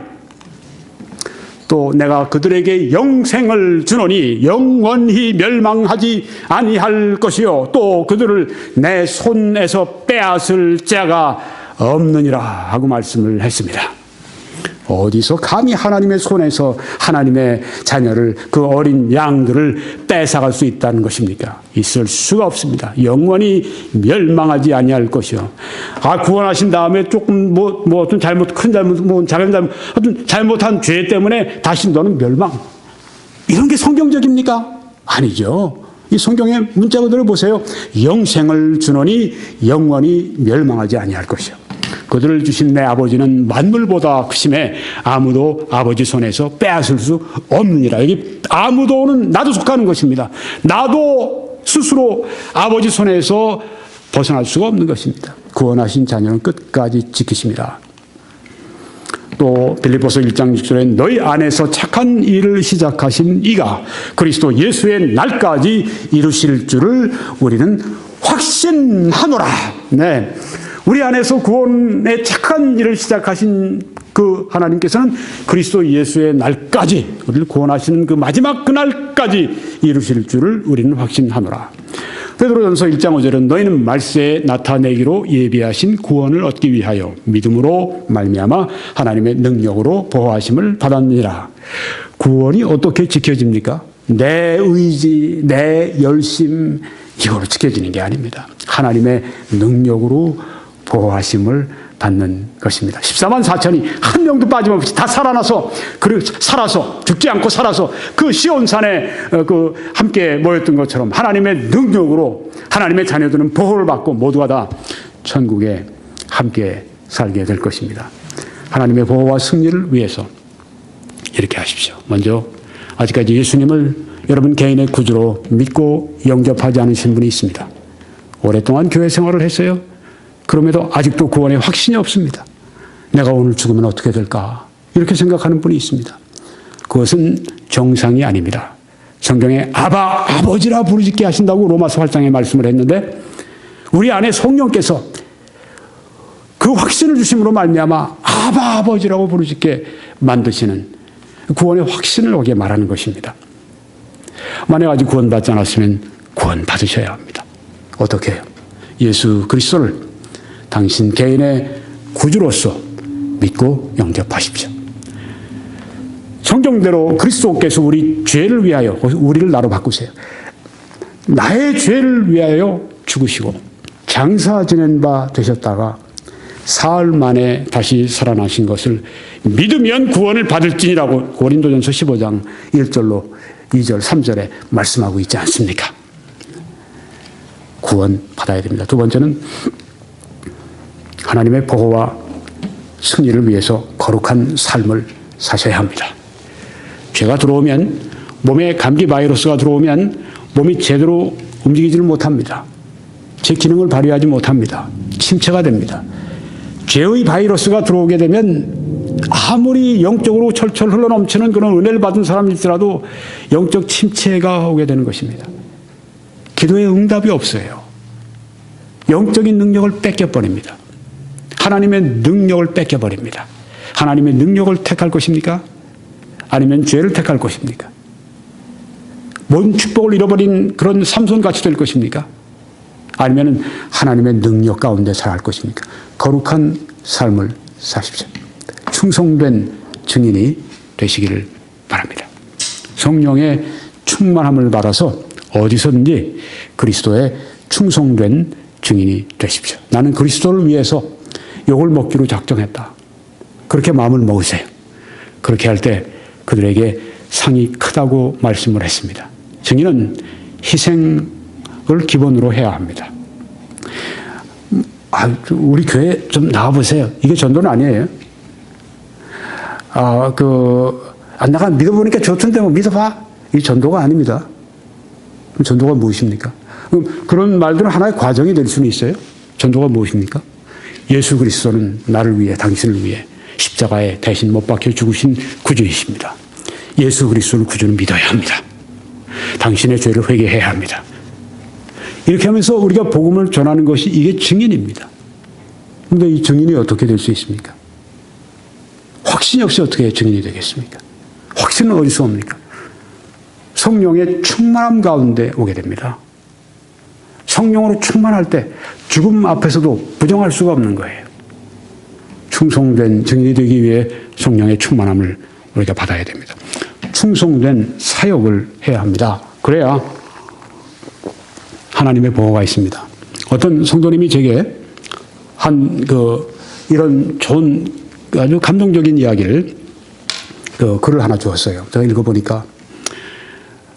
또 내가 그들에게 영생을 주노니 영원히 멸망하지 아니할 것이요 또 그들을 내 손에서 빼앗을 자가 없느니라 하고 말씀을 했습니다. 어디서 감히 하나님의 손에서 하나님의 자녀를, 그 어린 양들을 뺏어갈 수 있다는 것입니까? 있을 수가 없습니다. 영원히 멸망하지 아니할 것이요. 구원하신 다음에 조금 어떤 큰 잘못, 작은 잘못, 어떤 잘못한 죄 때문에 다시 너는 멸망. 이런 게 성경적입니까? 아니죠. 이 성경의 문자 그대로 보세요. 영생을 주노니 영원히 멸망하지 아니할 것이요. 그들을 주신 내 아버지는 만물보다 크심에 아무도 아버지 손에서 빼앗을 수 없느니라. 여기 아무도는 나도 속하는 것입니다. 나도 스스로 아버지 손에서 벗어날 수가 없는 것입니다. 구원하신 자녀는 끝까지 지키십니다. 또 빌립보서 1장 6절에 너희 안에서 착한 일을 시작하신 이가 그리스도 예수의 날까지 이루실 줄을 우리는 확신하노라. 네. 우리 안에서 구원의 착한 일을 시작하신 그 하나님께서는 그리스도 예수의 날까지, 우리를 구원하시는 그 마지막 그날까지 이루실 줄을 우리는 확신하노라. 베드로전서 1장 5절은 너희는 말세에 나타내기로 예비하신 구원을 얻기 위하여 믿음으로 말미암아 하나님의 능력으로 보호하심을 받았느니라. 구원이 어떻게 지켜집니까? 내 의지, 내 열심 이거로 지켜지는 게 아닙니다. 하나님의 능력으로 보호하심을 받는 것입니다. 14만 4천이 한 명도 빠짐없이 다 살아서 죽지 않고 살아서 그 시온산에 함께 모였던 것처럼 하나님의 능력으로 하나님의 자녀들은 보호를 받고 모두가 다 천국에 함께 살게 될 것입니다. 하나님의 보호와 승리를 위해서 이렇게 하십시오. 먼저 아직까지 예수님을 여러분 개인의 구주로 믿고 영접하지 않으신 분이 있습니다. 오랫동안 교회 생활을 했어요. 그럼에도 아직도 구원에 확신이 없습니다. 내가 오늘 죽으면 어떻게 될까? 이렇게 생각하는 분이 있습니다. 그것은 정상이 아닙니다. 성경에 아버지라 부르짖게 하신다고 로마서 8장에 말씀을 했는데 우리 안에 성령께서 그 확신을 주심으로 말미암아 아버지라고 부르짖게 만드시는 구원의 확신을 오게 말하는 것입니다. 만약 아직 구원받지 않았으면 구원받으셔야 합니다. 어떻게 해요? 예수 그리스도를 당신 개인의 구주로서 믿고 영접하십시오. 성경대로 그리스도께서 우리 죄를 위하여 우리를 나로 바꾸세요. 나의 죄를 위하여 죽으시고 장사 지낸 바 되셨다가 사흘 만에 다시 살아나신 것을 믿으면 구원을 받을지니라고 고린도전서 15장 1절로 2절 3절에 말씀하고 있지 않습니까? 구원 받아야 됩니다. 두 번째는 하나님의 보호와 승리를 위해서 거룩한 삶을 사셔야 합니다. 죄가 들어오면 몸에 감기 바이러스가 들어오면 몸이 제대로 움직이지를 못합니다. 제 기능을 발휘하지 못합니다. 침체가 됩니다. 죄의 바이러스가 들어오게 되면 아무리 영적으로 철철 흘러넘치는 그런 은혜를 받은 사람일지라도 영적 침체가 오게 되는 것입니다. 기도에 응답이 없어요. 영적인 능력을 뺏겨버립니다. 하나님의 능력을 뺏겨버립니다. 하나님의 능력을 택할 것입니까? 아니면 죄를 택할 것입니까? 모든 축복을 잃어버린 그런 삼손같이 될 것입니까? 아니면 하나님의 능력 가운데 살아갈 것입니까? 거룩한 삶을 사십시오. 충성된 증인이 되시기를 바랍니다. 성령의 충만함을 받아서 어디서든지 그리스도의 충성된 증인이 되십시오. 나는 그리스도를 위해서 욕을 먹기로 작정했다. 그렇게 마음을 먹으세요. 그렇게 할 때 그들에게 상이 크다고 말씀을 했습니다. 증인은 희생을 기본으로 해야 합니다. 우리 교회 좀 나와보세요. 이게 전도는 아니에요. 내가 믿어보니까 좋던데 뭐 믿어봐. 이게 전도가 아닙니다. 그럼 전도가 무엇입니까? 그런 말들은 하나의 과정이 될 수는 있어요. 전도가 무엇입니까? 예수 그리스도는 나를 위해, 당신을 위해 십자가에 대신 못 박혀 죽으신 구주이십니다. 예수 그리스도를 구주는 믿어야 합니다. 당신의 죄를 회개해야 합니다. 이렇게 하면서 우리가 복음을 전하는 것이 이게 증인입니다. 그런데 이 증인이 어떻게 될 수 있습니까? 확신이 없이 어떻게 증인이 되겠습니까? 확신은 어디서 옵니까? 성령의 충만함 가운데 오게 됩니다. 성령으로 충만할 때 죽음 앞에서도 부정할 수가 없는 거예요. 충성된 증인이 되기 위해 성령의 충만함을 우리가 받아야 됩니다. 충성된 사역을 해야 합니다. 그래야 하나님의 보호가 있습니다. 어떤 성도님이 제게 이런 좋은 아주 감동적인 이야기를 글을 하나 주었어요. 제가 읽어보니까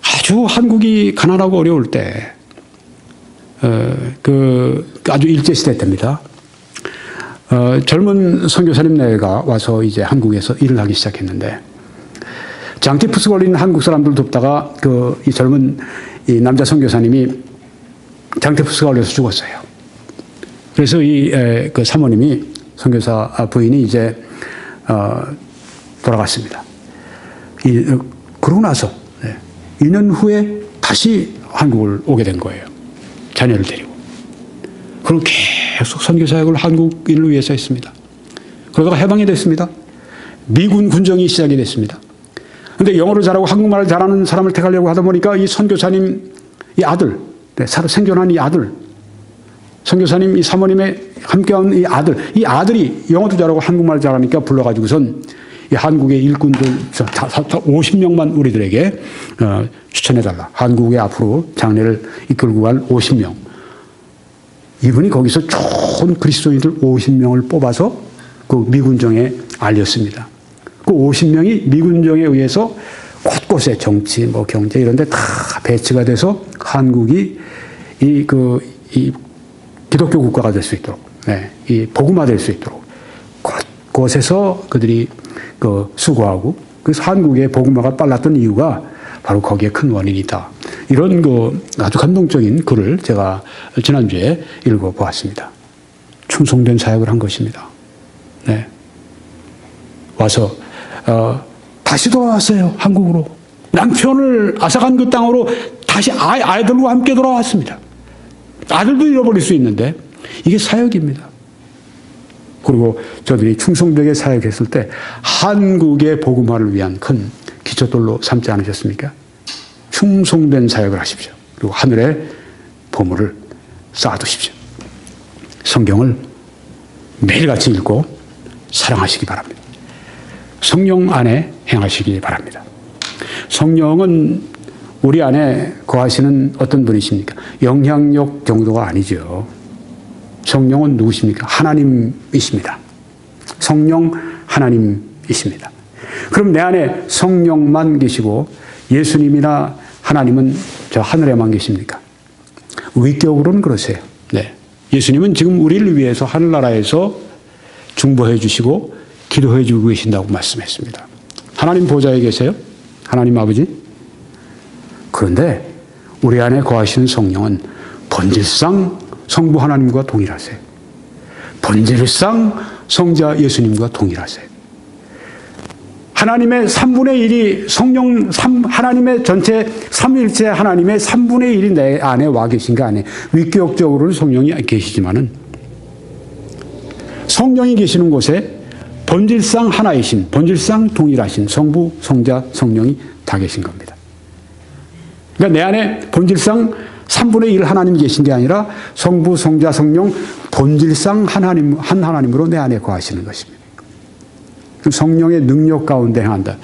아주 한국이 가난하고 어려울 때 아주 일제시대 때입니다. 젊은 선교사님 내가 와서 이제 한국에서 일을 하기 시작했는데 장티푸스 걸린 한국 사람들 돕다가 이 젊은 이 남자 선교사님이 장티푸스가 걸려서 죽었어요. 그래서 그 사모님이 선교사 부인이 이제 돌아갔습니다. 그러고 나서 2년 후에 다시 한국을 오게 된 거예요. 자녀를 데리고. 그럼 계속 선교사역을 한국 일을 위해서 했습니다. 그러다가 해방이 됐습니다. 미군 군정이 시작이 됐습니다. 그런데 영어를 잘하고 한국말을 잘하는 사람을 택하려고 하다 보니까 이 선교사님 이 아들, 생존한 이 아들, 선교사님 이 사모님의 함께한 이 아들이 영어도 잘하고 한국말 잘하니까 불러가지고선 이 한국의 일꾼들 50명만 우리들에게 추천해달라. 한국에 앞으로 장례를 이끌고 갈 50명. 이분이 거기서 좋은 그리스도인들 50명을 뽑아서 그 미군정에 알렸습니다. 그 50명이 미군정에 의해서 곳곳에 정치, 경제 이런 데 다 배치가 돼서 한국이 이 기독교 국가가 될 수 있도록, 이 복음화 될 수 있도록 곳곳에서 그들이 수고하고 그래서 한국의 복음화가 빨랐던 이유가 바로 거기에 큰 원인이 있다. 이런 아주 감동적인 글을 제가 지난주에 읽어보았습니다. 충성된 사역을 한 것입니다. 와서 다시 돌아왔어요. 한국으로. 남편을 앗아간 그 땅으로 다시 아이들과 함께 돌아왔습니다. 아들도 잃어버릴 수 있는데 이게 사역입니다. 그리고 저들이 충성되게 사역했을 때 한국의 복음화를 위한 큰 기초돌로 삼지 않으셨습니까? 충성된 사역을 하십시오. 그리고 하늘에 보물을 쌓아두십시오. 성경을 매일같이 읽고 사랑하시기 바랍니다. 성령 안에 행하시기 바랍니다. 성령은 우리 안에 거하시는 어떤 분이십니까? 영향력 정도가 아니죠. 성령은 누구십니까? 하나님이십니다. 성령 하나님이십니다. 그럼 내 안에 성령만 계시고 예수님이나 하나님은 저 하늘에만 계십니까? 위격으로는 그러세요. 예수님은 지금 우리를 위해서 하늘나라에서 중보해 주시고 기도해 주고 계신다고 말씀했습니다. 하나님 보좌에 계세요? 하나님 아버지? 그런데 우리 안에 거하시는 성령은 본질상 성부 하나님과 동일하세요. 본질상 성자 예수님과 동일하세요. 하나님의 3분의 1이 하나님의 전체 삼위일체 하나님의 3분의 1이 내 안에 와 계신 거 아니에요. 위격적으로는 성령이 계시지만은 성령이 계시는 곳에 본질상 하나이신, 본질상 동일하신 성부, 성자, 성령이 다 계신 겁니다. 그러니까 내 안에 본질상 3분의 1 하나님이 계신 게 아니라 성부, 성자, 성령 본질상 한 하나님으로 내 안에 거하시는 것입니다. 성령의 능력 가운데 행한다.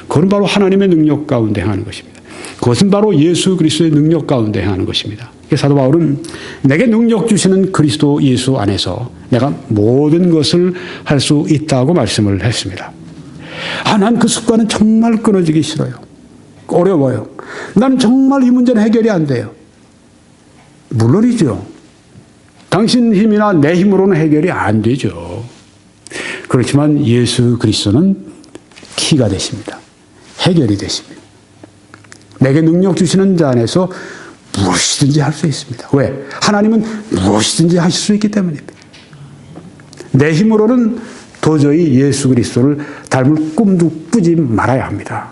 그건 바로 하나님의 능력 가운데 행하는 것입니다. 그것은 바로 예수 그리스도의 능력 가운데 행하는 것입니다. 사도 바울은 내게 능력 주시는 그리스도 예수 안에서 내가 모든 것을 할 수 있다고 말씀을 했습니다. 난 그 습관은 정말 끊어지기 싫어요. 어려워요. 나는 정말 이 문제는 해결이 안 돼요. 물론이죠. 당신 힘이나 내 힘으로는 해결이 안 되죠. 그렇지만 예수 그리스도는 키가 되십니다. 해결이 되십니다. 내게 능력 주시는 자 안에서 무엇이든지 할 수 있습니다. 왜? 하나님은 무엇이든지 하실 수 있기 때문입니다. 내 힘으로는 도저히 예수 그리스도를 닮을 꿈도 꾸지 말아야 합니다.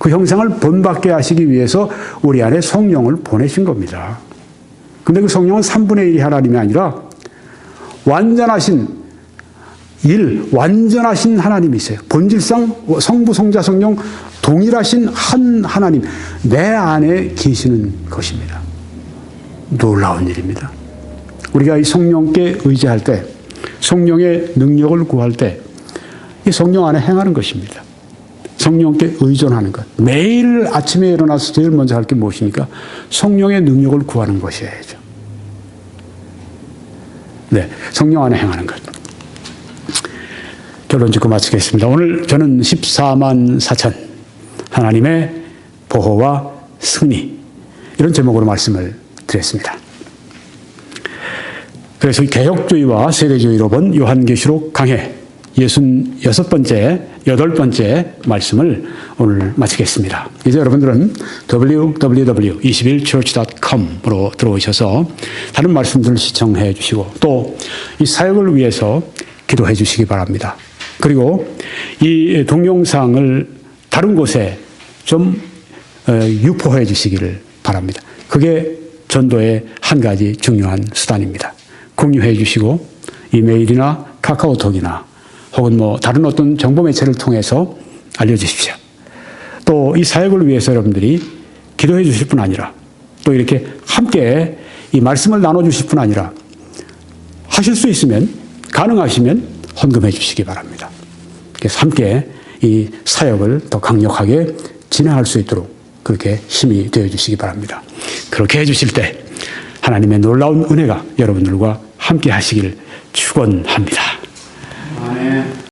그 형상을 본받게 하시기 위해서 우리 안에 성령을 보내신 겁니다. 근데 그 성령은 3분의 1이 하나님이 아니라 완전하신 완전하신 하나님이세요. 본질상 성부, 성자, 성령 동일하신 한 하나님, 내 안에 계시는 것입니다. 놀라운 일입니다. 우리가 이 성령께 의지할 때, 성령의 능력을 구할 때, 이 성령 안에 행하는 것입니다. 성령께 의존하는 것. 매일 아침에 일어나서 제일 먼저 할 게 무엇입니까? 성령의 능력을 구하는 것이어야죠. 네, 성령 안에 행하는 것. 결론 짓고 마치겠습니다. 오늘 저는 14만 4천 하나님의 보호와 승리, 이런 제목으로 말씀을 드렸습니다. 그래서 개혁주의와 세대주의로 본 요한계시록 강해 66번째, 8번째 말씀을 오늘 마치겠습니다. 이제 여러분들은 www.21church.com으로 들어오셔서 다른 말씀들을 시청해 주시고 또 이 사역을 위해서 기도해 주시기 바랍니다. 그리고 이 동영상을 다른 곳에 좀 유포해 주시기를 바랍니다. 그게 전도의 한 가지 중요한 수단입니다. 공유해 주시고 이메일이나 카카오톡이나 혹은 다른 어떤 정보 매체를 통해서 알려주십시오. 또 이 사역을 위해서 여러분들이 기도해 주실 뿐 아니라 또 이렇게 함께 이 말씀을 나눠주실 뿐 아니라 하실 수 있으면, 가능하시면 헌금해 주시기 바랍니다. 그래서 함께 이 사역을 더 강력하게 진행할 수 있도록 그렇게 힘이 되어 주시기 바랍니다. 그렇게 해 주실 때 하나님의 놀라운 은혜가 여러분들과 함께 하시길 축원합니다. 아멘.